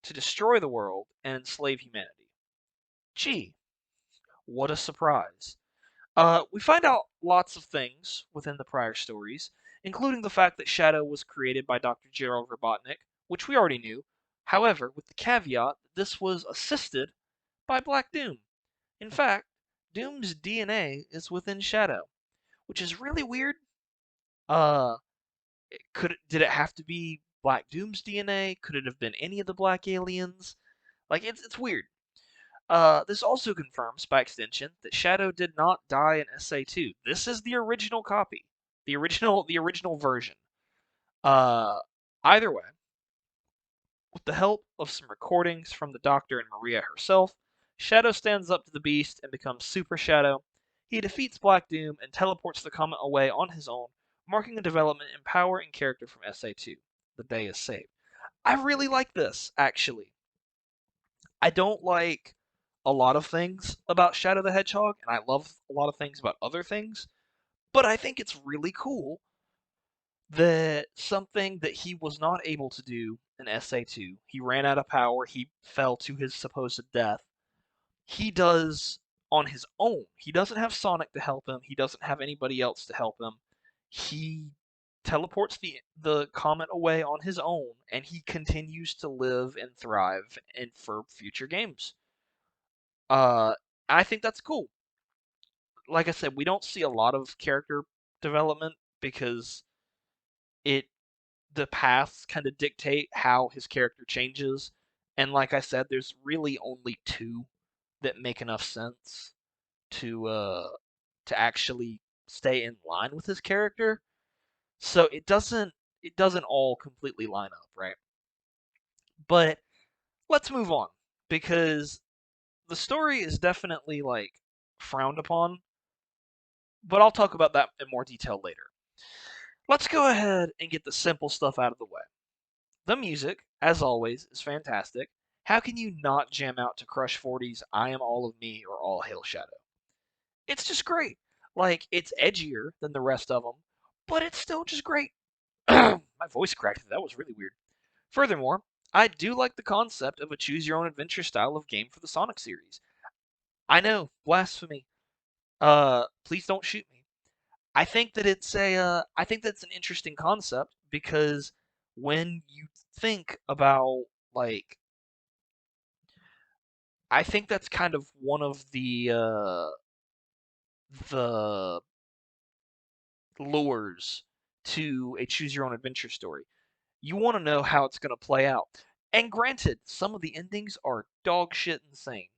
to destroy the world and enslave humanity. Gee, what a surprise. We find out lots of things within the prior stories, including the fact that Shadow was created by Dr. Gerald Robotnik, which we already knew. However, with the caveat that this was assisted by Black Doom. In fact, Doom's DNA is within Shadow, which is really weird. Uh, did it have to be Black Doom's DNA? Could it have been any of the Black aliens? Like it's weird. This also confirms, by extension, that Shadow did not die in SA2. This is the original copy, the original version. Uh, Either way, with the help of some recordings from the Doctor and Maria herself, Shadow stands up to the Beast and becomes Super Shadow. He defeats Black Doom and teleports the comet away on his own, marking a development in power and character from SA2. The day is saved. I really like this, actually. I don't like a lot of things about Shadow the Hedgehog, and I love a lot of things about other things, but I think it's really cool that something that he was not able to do in SA2, he ran out of power, he fell to his supposed death, he does on his own. He doesn't have Sonic to help him, he doesn't have anybody else to help him. He teleports the comet away on his own, and he continues to live and thrive and for future games. Uh, I think that's cool. Like I said, we don't see a lot of character development because it the paths kind of dictate how his character changes. And like I said, there's really only two that make enough sense to uh to actually stay in line with his character. So it doesn't all completely line up, right? But let's move on because the story is definitely like frowned upon, but I'll talk about that in more detail later. Let's go ahead and get the simple stuff out of the way. The music, as always, is fantastic. How can you not jam out to Crush 40's I Am All of Me or All Hail Shadow? It's just great. Like, it's edgier than the rest of them, but it's still just great. My voice cracked. That was really weird. Furthermore, I do like the concept of a choose your own adventure style of game for the Sonic series. I know, blasphemy. Please don't shoot me. I think that's an interesting concept because when you think about like I think that's kind of one of the lures to a choose your own adventure story. You want to know how it's going to play out. And granted, some of the endings are dog shit insane.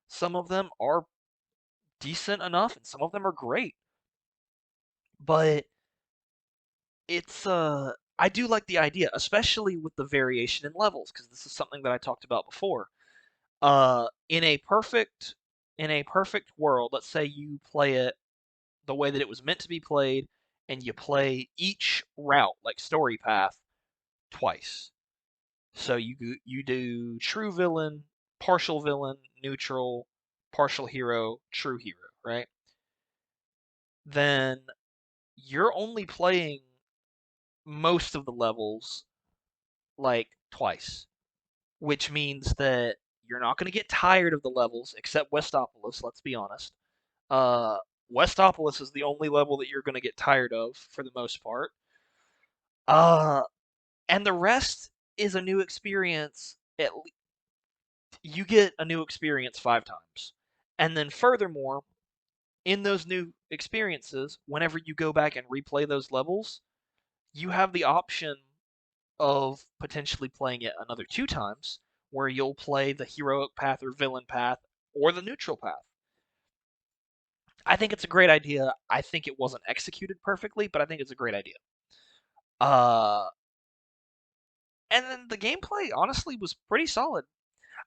Some of them are decent enough and some of them are great. But I do like the idea, especially with the variation in levels, because this is something that I talked about before. In a perfect world, let's say you play it the way that it was meant to be played, and you play each route, like story path, twice. So you do true villain, neutral, partial hero, true hero, right? Then you're only playing most of the levels like twice, which means that you're not going to get tired of the levels, except Westopolis, let's be honest. Uh, Westopolis is the only level that you're going to get tired of for the most part. Uh, and the rest is a new experience. You get a new experience 5 times. And then furthermore, in those new experiences, whenever you go back and replay those levels, you have the option of potentially playing it another 2 times, where you'll play the heroic path or villain path or the neutral path. I think it's a great idea. I think it wasn't executed perfectly, but I think it's a great idea. Uh, and then the gameplay honestly was pretty solid.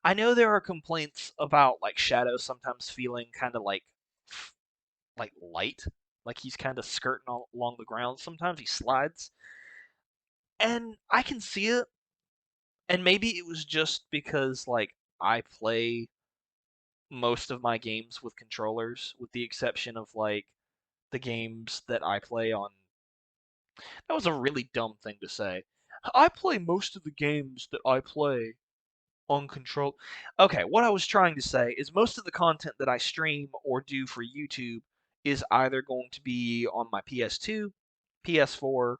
I know there are complaints about like Shadow sometimes feeling kind of like light, like he's kind of skirting along the ground. Sometimes he slides, and I can see it. And maybe it was just because like I play most of my games with controllers, with the exception of like the games that I play on. That was a really dumb thing to say. I play most of the games that I play on control. Okay, what I was trying to say is most of the content that I stream or do for YouTube is either going to be on my PS2, PS4,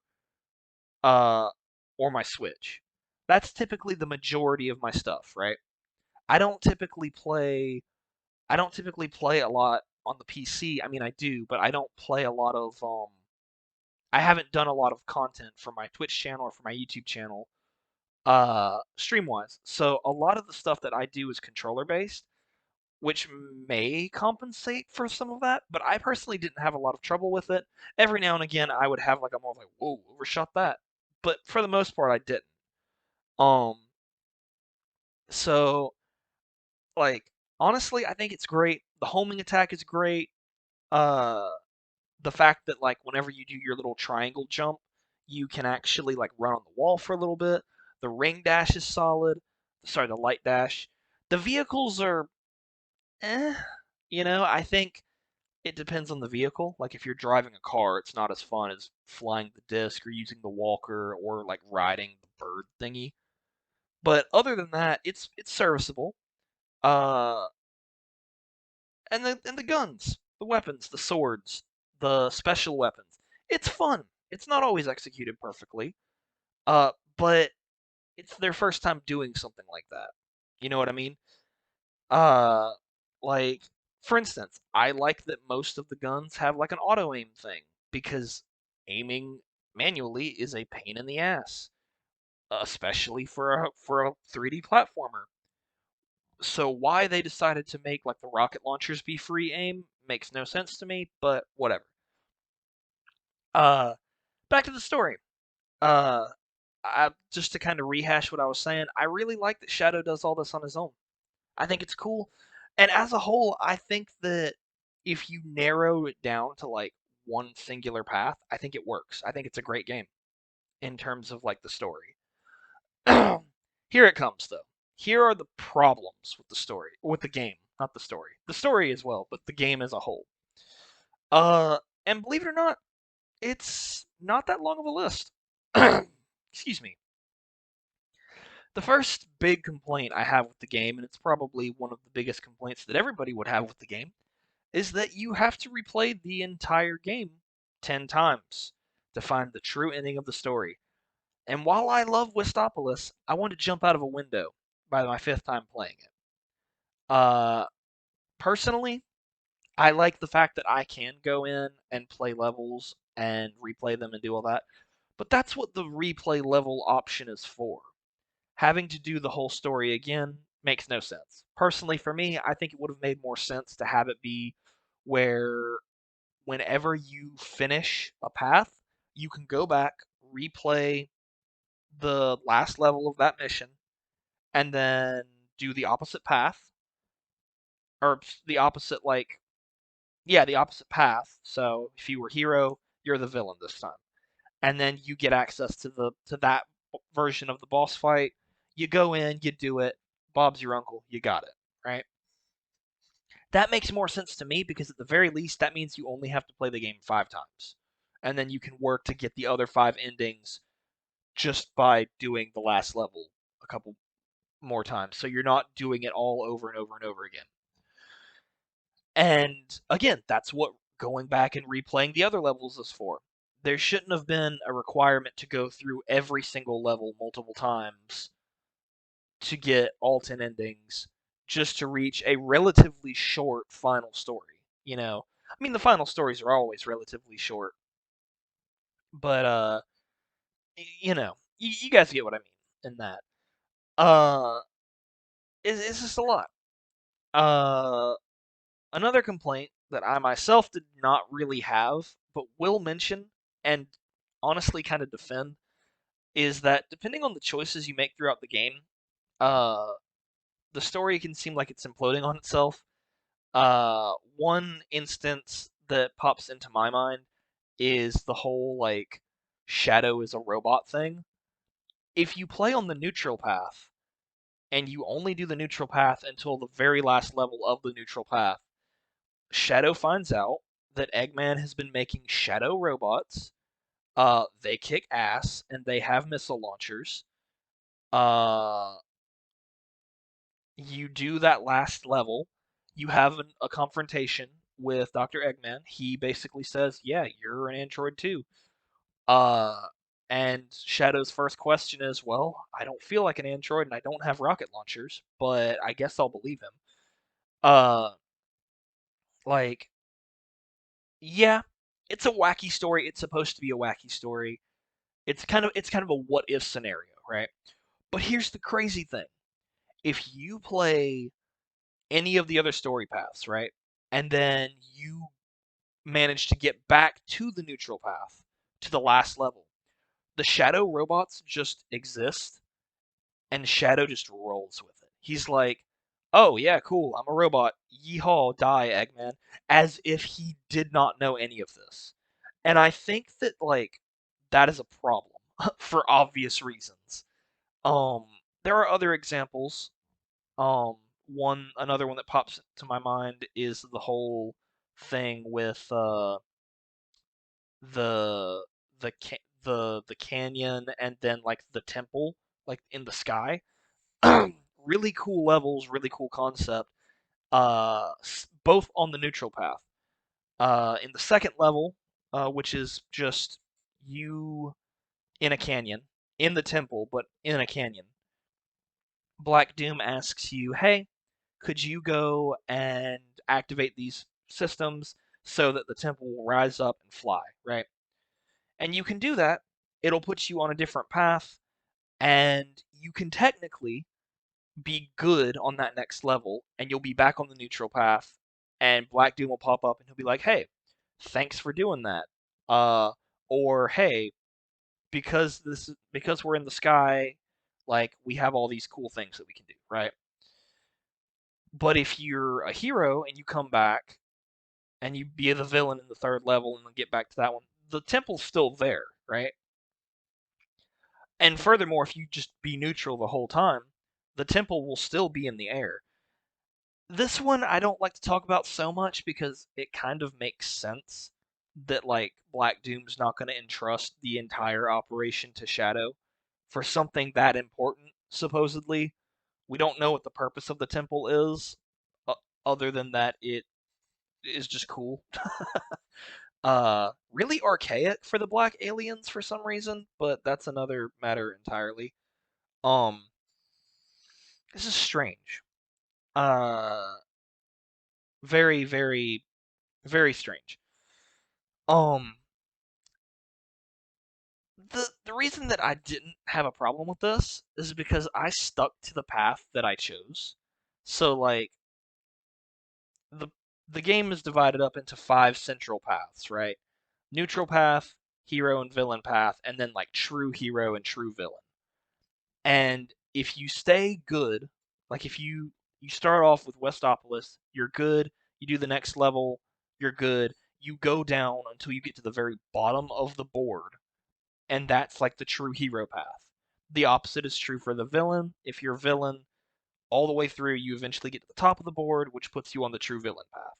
uh, or my Switch. That's typically the majority of my stuff, right? I don't typically play I don't typically play a lot on the PC. I mean, I do, but I don't play a lot of I haven't done a lot of content for my Twitch channel or for my YouTube channel stream wise. So a lot of the stuff that I do is controller based, which may compensate for some of that, but I personally didn't have a lot of trouble with it. Every now and again I would have like a moment like, whoa, overshot that. But for the most part I didn't. Um so like honestly I think it's great. The homing attack is great. Uh the fact that like whenever you do your little triangle jump, you can actually like run on the wall for a little bit. The ring dash is solid. Sorry, the light dash. The vehicles are eh. I think it depends on the vehicle. Like if you're driving a car, it's not as fun as flying the disc or using the walker or like riding the bird thingy. But other than that, it's serviceable. Uh, and the guns, the weapons, the swords, the special weapons. It's fun. It's not always executed perfectly. But it's their first time doing something like that. You know what I mean? Uh, like for instance, I like that most of the guns have like an auto aim thing because aiming manually is a pain in the ass, especially for a 3D platformer. So why they decided to make like the rocket launchers be free aim makes no sense to me, but whatever. Uh, back to the story. Uh, just to kind of rehash what I was saying, I really like that Shadow does all this on his own. I think it's cool. And as a whole, I think that if you narrow it down to like one singular path, I think it works. I think it's a great game in terms of like the story. Here it comes though. Here are the problems with the story, with the game, not the story. The story as well, but the game as a whole. Uh, and believe it or not, it's not that long of a list. Excuse me. The first big complaint I have with the game, and it's probably one of the biggest complaints that everybody would have with the game, is that you have to replay the entire game 10 times to find the true ending of the story. And while I love Westopolis, I want to jump out of a window by my fifth time playing it. Uh, Personally, I like the fact that I can go in and play levels and replay them and do all that, but that's what the replay level option is for. Having to do the whole story again makes no sense. Personally, for me, I think it would have made more sense to have it be where whenever you finish a path, you can go back, replay the last level of that mission, and then do the opposite path, or the opposite, like, yeah, the opposite path. So if you were hero, you're the villain this time, and then you get access to that version of the boss fight. You go in, you do it. Bob's your uncle. You got it, right? That makes more sense to me because at the very least, that means you only have to play the game 5 times. And then you can work to get the other 5 endings just by doing the last level a couple more times. So you're not doing it all over and over and over again. And again, that's what going back and replaying the other levels is for. There shouldn't have been a requirement to go through every single level multiple times to get all 10 endings just to reach a relatively short final story. I mean, the final stories are always relatively short, but you guys get what I mean in that. Uh, it's just a lot. Uh, Another complaint that I myself did not really have, but will mention and honestly kind of defend, is that depending on the choices you make throughout the game, uh, the story can seem like it's imploding on itself. One instance that pops into my mind is the whole like Shadow is a robot thing. If you play on the neutral path and you only do the neutral path until the very last level of the neutral path, Shadow finds out that Eggman has been making shadow robots. They kick ass and they have missile launchers. Uh, you do that last level. You have a confrontation with Dr. Eggman, he basically says, "Yeah, you're an android too." Uh, and Shadow's first question is, "Well, I don't feel like an android and I don't have rocket launchers, but I guess I'll believe him." Uh, like, yeah, it's a wacky story. It's supposed to be a wacky story. It's kind of a what if scenario, right? But here's the crazy thing. If you play any of the other story paths, right? And then you manage to get back to the neutral path, to the last level. The Shadow robots just exist, and Shadow just rolls with it. He's like, "Oh yeah, cool. I'm a robot. Yeehaw, die, Eggman," as if he did not know any of this. And I think that that is a problem for obvious reasons. Um, there are other examples. Um, another one that pops to my mind is the whole thing with the the canyon and then like the temple like in the sky. Really cool levels, really cool concept. Both on the neutral path. In the second level, which is just you in a canyon, in the temple, but in a canyon. Black Doom asks you, "Hey, could you go and activate these systems so that the temple will rise up and fly?" Right? And you can do that. It'll put you on a different path, and you can technically be good on that next level, and you'll be back on the neutral path, and Black Doom will pop up, and he'll be like, "Hey, thanks for doing that." Uh, or hey, because we're in the sky, like we have all these cool things that we can do, right? But if you're a hero and you come back and you be the villain in the third level and then get back to that one, the temple's still there, right? And furthermore, if you just be neutral the whole time, the temple will still be in the air. This one I don't like to talk about so much because it kind of makes sense that Black Doom's not going to entrust the entire operation to Shadow for something that important, supposedly. We don't know what the purpose of the temple is, uh, other than that it is just cool. Really archaic for the black aliens for some reason, but that's another matter entirely. Um, this is strange. Uh, very, very, very strange. Um, the reason that I didn't have a problem with this is because I stuck to the path that I chose. So the the game is divided up into five central paths, right? Neutral path, hero and villain path, and then like true hero and true villain. And if you stay good, like if you start off with Westopolis, you're good. You do the next level, you're good. You go down until you get to the very bottom of the board, and that's like the true hero path. The opposite is true for the villain. If you're villain all the way through, you eventually get to the top of the board, which puts you on the true villain path.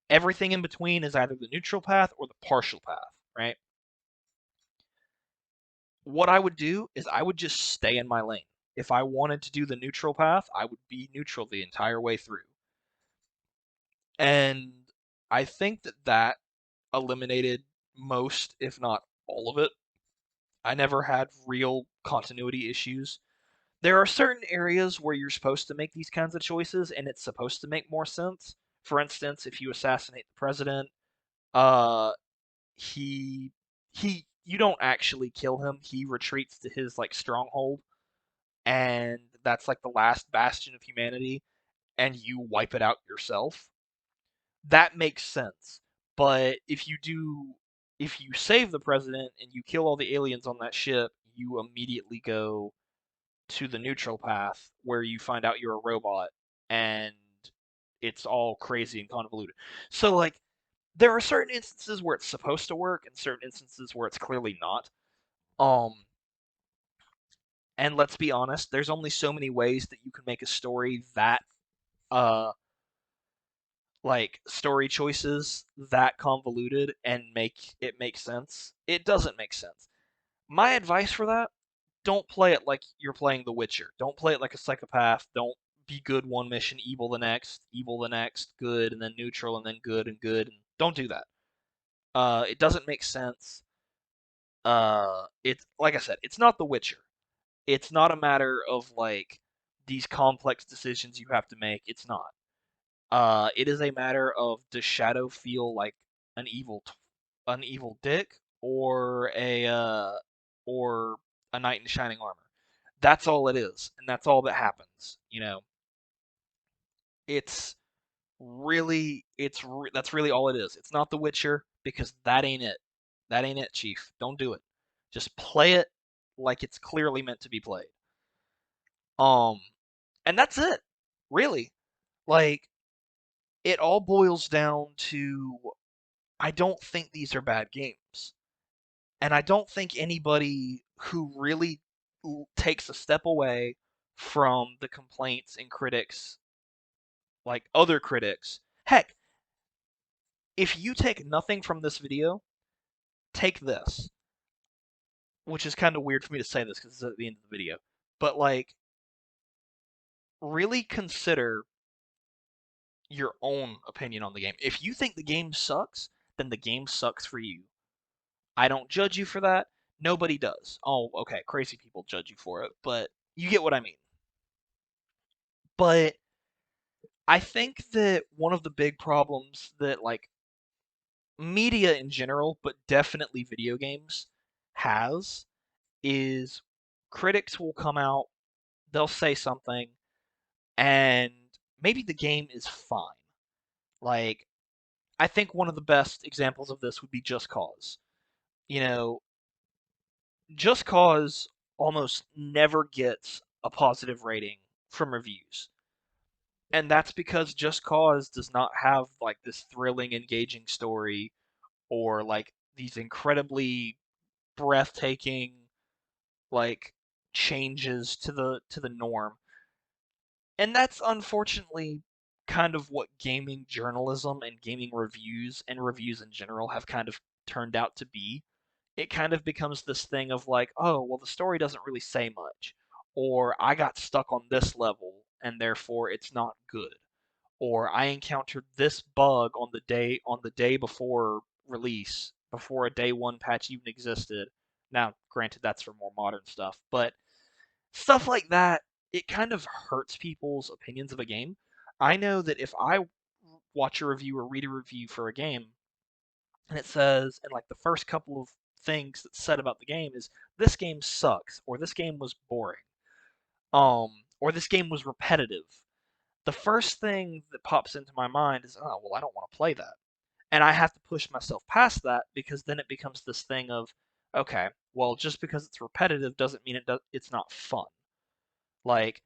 Everything in between is either the neutral path or the partial path, right? What I would do is I would just stay in my lane. If I wanted to do the neutral path, I would be neutral the entire way through. And I think that that eliminated most, if not all of it. I never had real continuity issues. There are certain areas where you're supposed to make these kinds of choices and it's supposed to make more sense. For instance, if you assassinate the president, uh he you don't actually kill him. He retreats to his stronghold, and that's like the last bastion of humanity, and you wipe it out yourself. That makes sense. But if you save the president and you kill all the aliens on that ship, you immediately go to the neutral path where you find out you're a robot and it's all crazy and convoluted. So there are certain instances where it's supposed to work and certain instances where it's clearly not. Um and let's be honest, there's only so many ways that you can make a story that uh story choices that convoluted and make it make sense. It doesn't make sense. My advice for that, don't play it like you're playing The Witcher. Don't play it like a psychopath. Don't be good one mission, evil the next, good, and then neutral, and then good and good. And don't do that. It doesn't make sense. It's like I said, it's not The Witcher. It's not a matter of like these complex decisions you have to make. It's not. It is a matter of does Shadow feel like an an evil dick or a knight in shining armor. That's all it is, and that's all that happens. It's that's really all it is. It's not The Witcher because that ain't it. That ain't it, Chief. Don't do it. Just play it like it's clearly meant to be played. Um, and that's it. Really. Like it all boils down to I don't think these are bad games. And I don't think anybody who really takes a step away from the complaints and critics, like other critics, heck, if you take nothing from this video, take this, which is kind of weird for me to say this because it's at the end of the video, but like, really consider your own opinion on the game. If you think the game sucks, then the game sucks for you. I don't judge you for that. Nobody does. Oh, okay, crazy people judge you for it, but you get what I mean. But I think that one of the big problems that like media in general, but definitely video games has is critics will come out, they'll say something, and maybe the game is fine. Like I think one of the best examples of this would be Just Cause. You know, Just Cause almost never gets a positive rating from reviews. And that's because Just Cause does not have like this thrilling, engaging story or like these incredibly breathtaking like changes to the norm. And that's unfortunately kind of what gaming journalism and gaming reviews and reviews in general have kind of turned out to be. It kind of becomes this thing of like, oh, well, the story doesn't really say much, or I got stuck on this level and therefore it's not good, or I encountered this bug on the day before release, before a day one patch even existed. Now, granted, that's for more modern stuff, but stuff like that, it kind of hurts people's opinions of a game. I know that if I watch a review or read a review for a game, and it says, and like the first couple of things that's said about the game is this game sucks, or this game was boring, or this game was repetitive. The first thing that pops into my mind is, oh, well, I don't want to play that. And I have to push myself past that because then it becomes this thing of, okay, well, just because it's repetitive doesn't mean it's not fun. Like,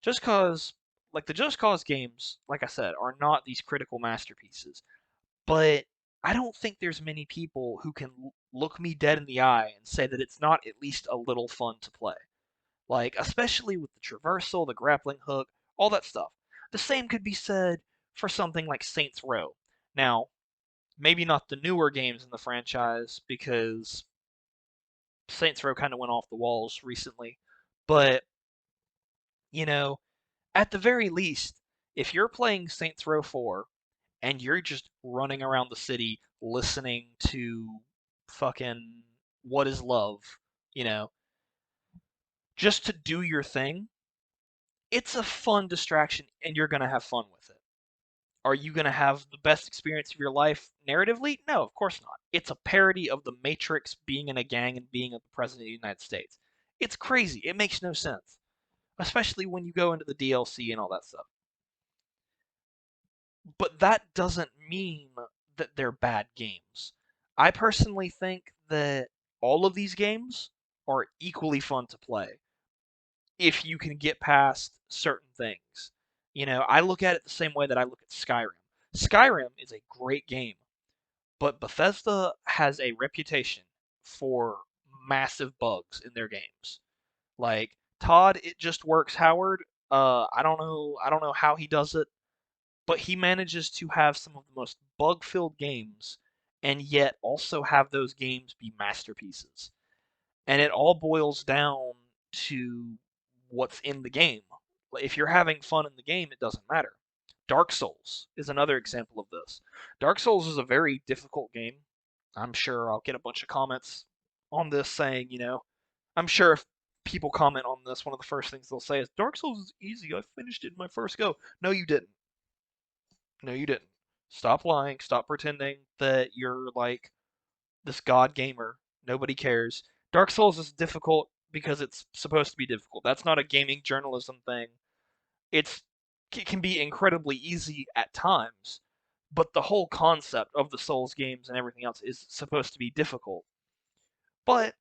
just cause, like, the Just Cause games, like I said, are not these critical masterpieces. But I don't think there's many people who can look me dead in the eye and say that it's not at least a little fun to play. Like, especially with the traversal, the grappling hook, all that stuff. The same could be said for something like Saints Row. Now, maybe not the newer games in the franchise, because Saints Row kind of went off the walls recently. But, you know, at the very least, if you're playing Saints Row 4 and you're just running around the city listening to fucking What is Love, you know, just to do your thing, it's a fun distraction and you're going to have fun with it. Are you going to have the best experience of your life narratively? No, of course not. It's a parody of the Matrix being in a gang and being the president of the United States. It's crazy. It makes no sense, especially when you go into the DLC and all that stuff. But that doesn't mean that they're bad games. I personally think that all of these games are equally fun to play if you can get past certain things. I look at it the same way that I look at Skyrim. Skyrim is a great game, but Bethesda has a reputation for massive bugs in their games. Like Todd, it just works Howard. I don't know how he does it, but he manages to have some of the most bug-filled games and yet also have those games be masterpieces. And it all boils down to what's in the game. If you're having fun in the game, it doesn't matter. Dark Souls is another example of this. Dark Souls is a very difficult game. I'm sure I'll get a bunch of comments on this saying, I'm sure if people comment on this, one of the first things they'll say is, Dark Souls is easy. I finished it in my first go. No, you didn't. No, you didn't. Stop lying. Stop pretending that you're like this god gamer. Nobody cares. Dark Souls is difficult because it's supposed to be difficult. That's not a gaming journalism thing. It can be incredibly easy at times, but the whole concept of the Souls games and everything else is supposed to be difficult. But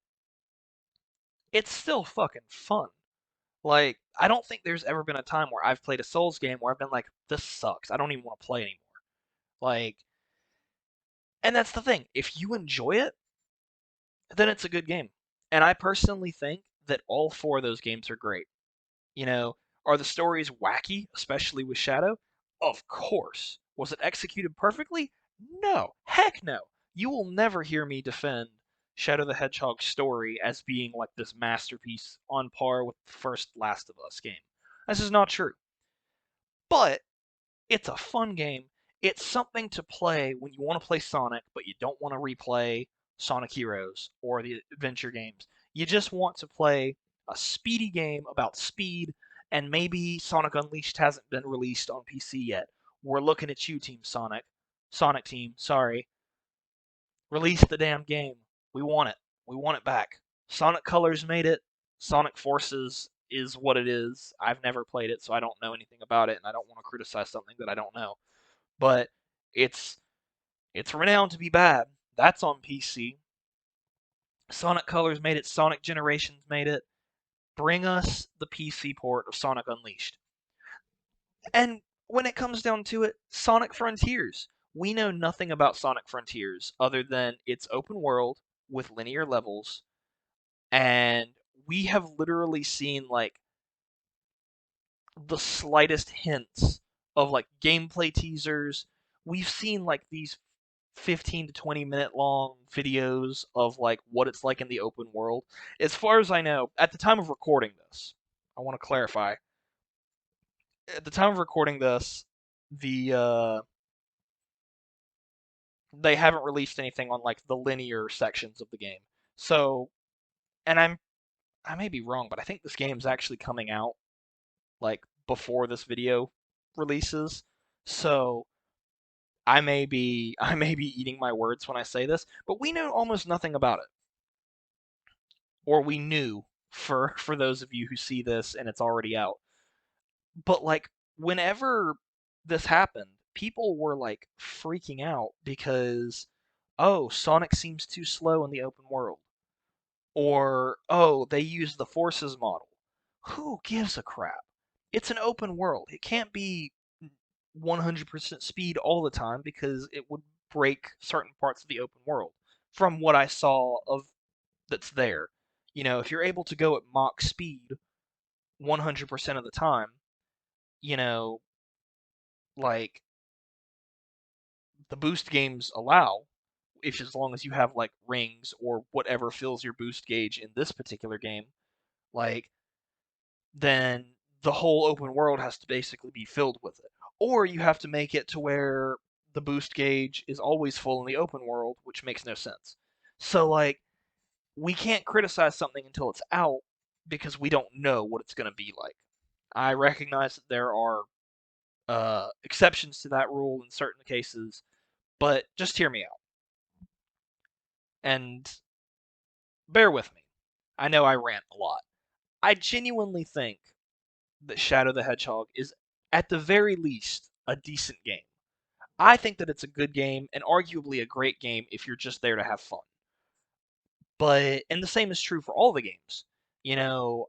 it's still fucking fun. Like, I don't think there's ever been a time where I've played a Souls game where I've been like, this sucks. I don't even want to play anymore. Like, and that's the thing. If you enjoy it, then it's a good game. And I personally think that all four of those games are great. You know, are the stories wacky, especially with Shadow? Of course. Was it executed perfectly? No. Heck no. You will never hear me defend Shadow the Hedgehog's story as being like this masterpiece on par with the first Last of Us game. This is not true. But it's a fun game. It's something to play when you want to play Sonic, but you don't want to replay Sonic Heroes or the adventure games. You just want to play a speedy game about speed, and maybe Sonic Unleashed hasn't been released on PC yet. We're looking at you, Team Sonic. Sonic Team, sorry. Release the damn game. We want it. We want it back. Sonic Colors made it. Sonic Forces is what it is. I've never played it, so I don't know anything about it, and I don't want to criticize something that I don't know. But it's it's renowned to be bad. That's on PC. Sonic Colors made it. Sonic Generations made it. Bring us the PC port of Sonic Unleashed. And when it comes down to it, Sonic Frontiers. We know nothing about Sonic Frontiers other than it's open world with linear levels, and we have literally seen like the slightest hints of like gameplay teasers. We've seen like these 15 to 20-minute long videos of like what it's like in the open world. As far as I know, at the time of recording this, I want to clarify. At the time of recording this, they haven't released anything on like the linear sections of the game. So, and I may be wrong, but I think this game's actually coming out like before this video releases. So, I may be eating my words when I say this, but we know almost nothing about it. Or we knew for those of you who see this and it's already out. But like whenever this happened, people were like freaking out because oh, Sonic seems too slow in the open world. Or oh, they use the forces model. Who gives a crap? It's an open world. It can't be 100% speed all the time because it would break certain parts of the open world from what I saw of that's there. If you're able to go at Mach speed 100% of the time, you know, like the boost games allow, if as long as you have like rings or whatever fills your boost gauge in this particular game, like then the whole open world has to basically be filled with it. Or you have to make it to where the boost gauge is always full in the open world, which makes no sense. So like we can't criticize something until it's out because we don't know what it's going to be like. I recognize that there are exceptions to that rule in certain cases, but just hear me out and bear with me. I know I rant a lot. I genuinely think that Shadow the Hedgehog is, at the very least, a decent game. I think that it's a good game and arguably a great game if you're just there to have fun. And the same is true for all the games. You know,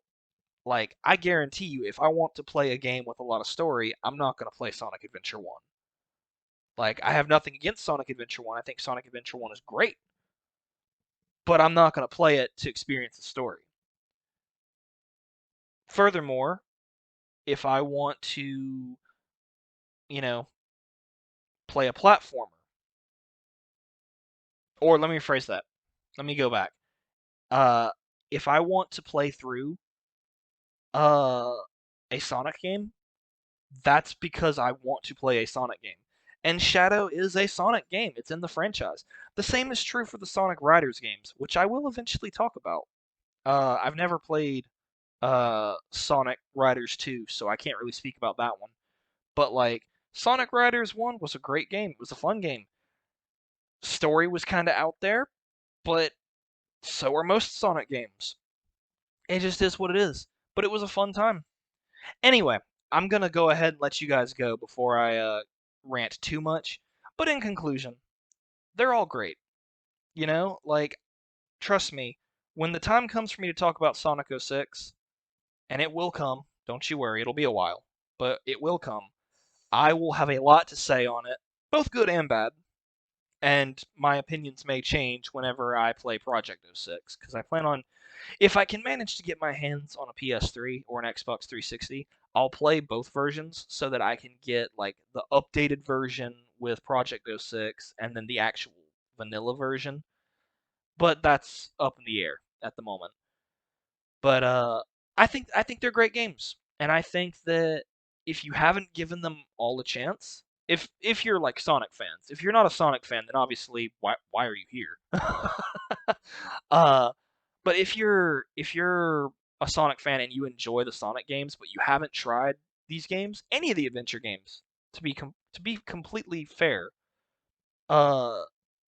like, I guarantee you, if I want to play a game with a lot of story, I'm not going to play Sonic Adventure 1. Like, I have nothing against Sonic Adventure 1. I think Sonic Adventure 1 is great. But I'm not going to play it to experience the story. Furthermore, if I want to, you know, play a platformer, or let me rephrase that. Let me go back. Uh, if I want to play through uh, a Sonic game, that's because I want to play a Sonic game. And Shadow is a Sonic game. It's in the franchise. The same is true for the Sonic Riders games, which I will eventually talk about. I've never played Sonic Riders 2, so I can't really speak about that one. But like Sonic Riders 1 was a great game. It was a fun game. Story was kind of out there, but so are most Sonic games. It just is what it is. But it was a fun time. Anyway, I'm gonna go ahead and let you guys go before I rant too much. But in conclusion, they're all great. You know, like trust me, when the time comes for me to talk about Sonic 06, and it will come, don't you worry, it'll be a while, but it will come. I will have a lot to say on it, both good and bad. And my opinions may change whenever I play Project 06, because I plan on, if I can manage to get my hands on a PS3 or an Xbox 360, I'll play both versions so that I can get like the updated version with Project 06 and then the actual vanilla version. But that's up in the air at the moment. But I think they're great games, and I think that if you haven't given them all a chance, if you're like Sonic fans, if you're not a Sonic fan, then obviously why are you here? uh, but if you're a Sonic fan and you enjoy the Sonic games, but you haven't tried these games, any of the adventure games, to be completely fair, uh,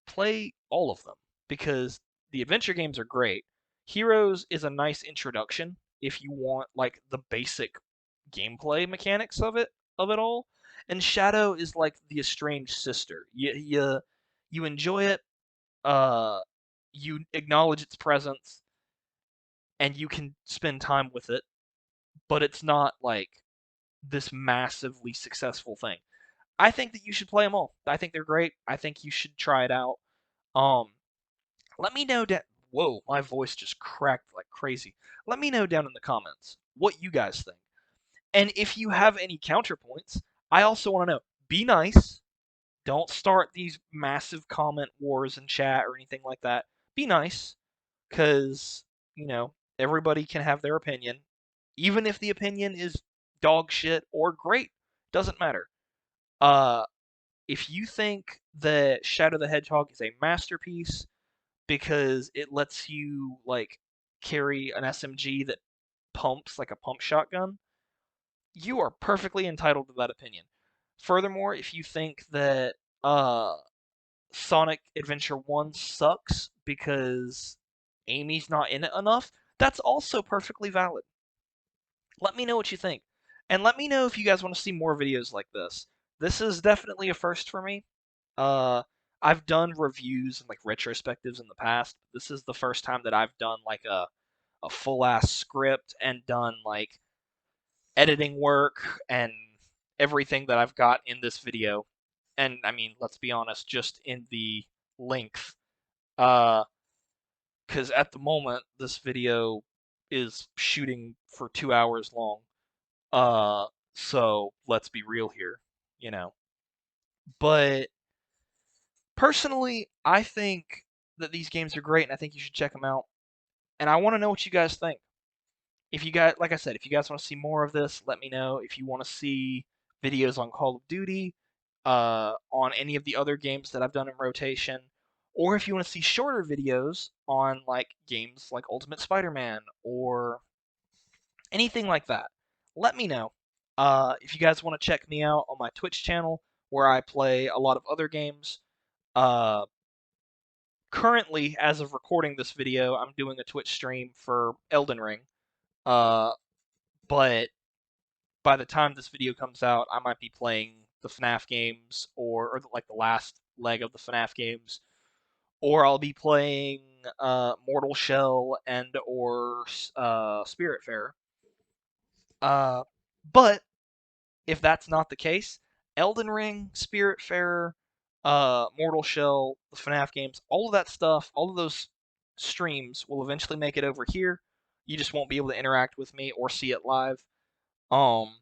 play all of them because the adventure games are great. Heroes is a nice introduction if you want like the basic gameplay mechanics of it all. And Shadow is like the estranged sister. You enjoy it, uh you acknowledge its presence and you can spend time with it, but it's not like this massively successful thing. I think that you should play them all. I think they're great. I think you should try it out. Um Let me know that. Whoa, my voice just cracked like crazy. Let me know down in the comments what you guys think. And if you have any counterpoints, I also want to know. Be nice. Don't start these massive comment wars in chat or anything like that. Be nice, because, everybody can have their opinion. Even if the opinion is dog shit or great, doesn't matter. Uh, if you think that Shadow the Hedgehog is a masterpiece, because it lets you like carry an SMG that pumps like a pump shotgun, you are perfectly entitled to that opinion. Furthermore, if you think that uh Sonic Adventure 1 sucks because Amy's not in it enough, that's also perfectly valid. Let me know what you think. And let me know if you guys want to see more videos like this. This is definitely a first for me. Uh, I've done reviews and like retrospectives in the past. This is the first time that I've done like a full ass script and done like editing work and everything that I've got in this video. And I mean, let's be honest, just in the length. Uh, because at the moment this video is shooting for 2 hours long. Uh, so let's be real here, you know. But personally, I think that these games are great, and I think you should check them out. And I want to know what you guys think. If you guys, like I said, if you guys want to see more of this, let me know. If you want to see videos on Call of Duty, on any of the other games that I've done in rotation, or if you want to see shorter videos on like games like Ultimate Spider-Man or anything like that, let me know. If you guys want to check me out on my Twitch channel where I play a lot of other games, uh, currently, as of recording this video, I'm doing a Twitch stream for Elden Ring. Uh, but by the time this video comes out, I might be playing the FNAF games or like the last leg of the FNAF games, or I'll be playing Mortal Shell and or Spiritfarer. Uh, but if that's not the case, Elden Ring, Spiritfarer, Mortal Shell, the FNAF games, all of that stuff, all of those streams will eventually make it over here. You just won't be able to interact with me or see it live. Um,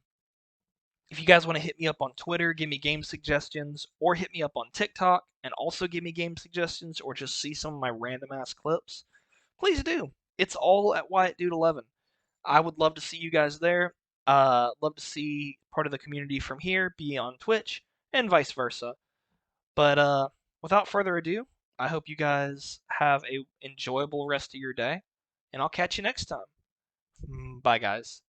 if you guys want to hit me up on Twitter, give me game suggestions, or hit me up on TikTok and also give me game suggestions, or just see some of my random ass clips, please do. It's all at Wyatt Dude 11. I would love to see you guys there. Love to see part of the community from here be on Twitch and vice versa. But without further ado, I hope you guys have a enjoyable rest of your day, and I'll catch you next time. Bye, guys.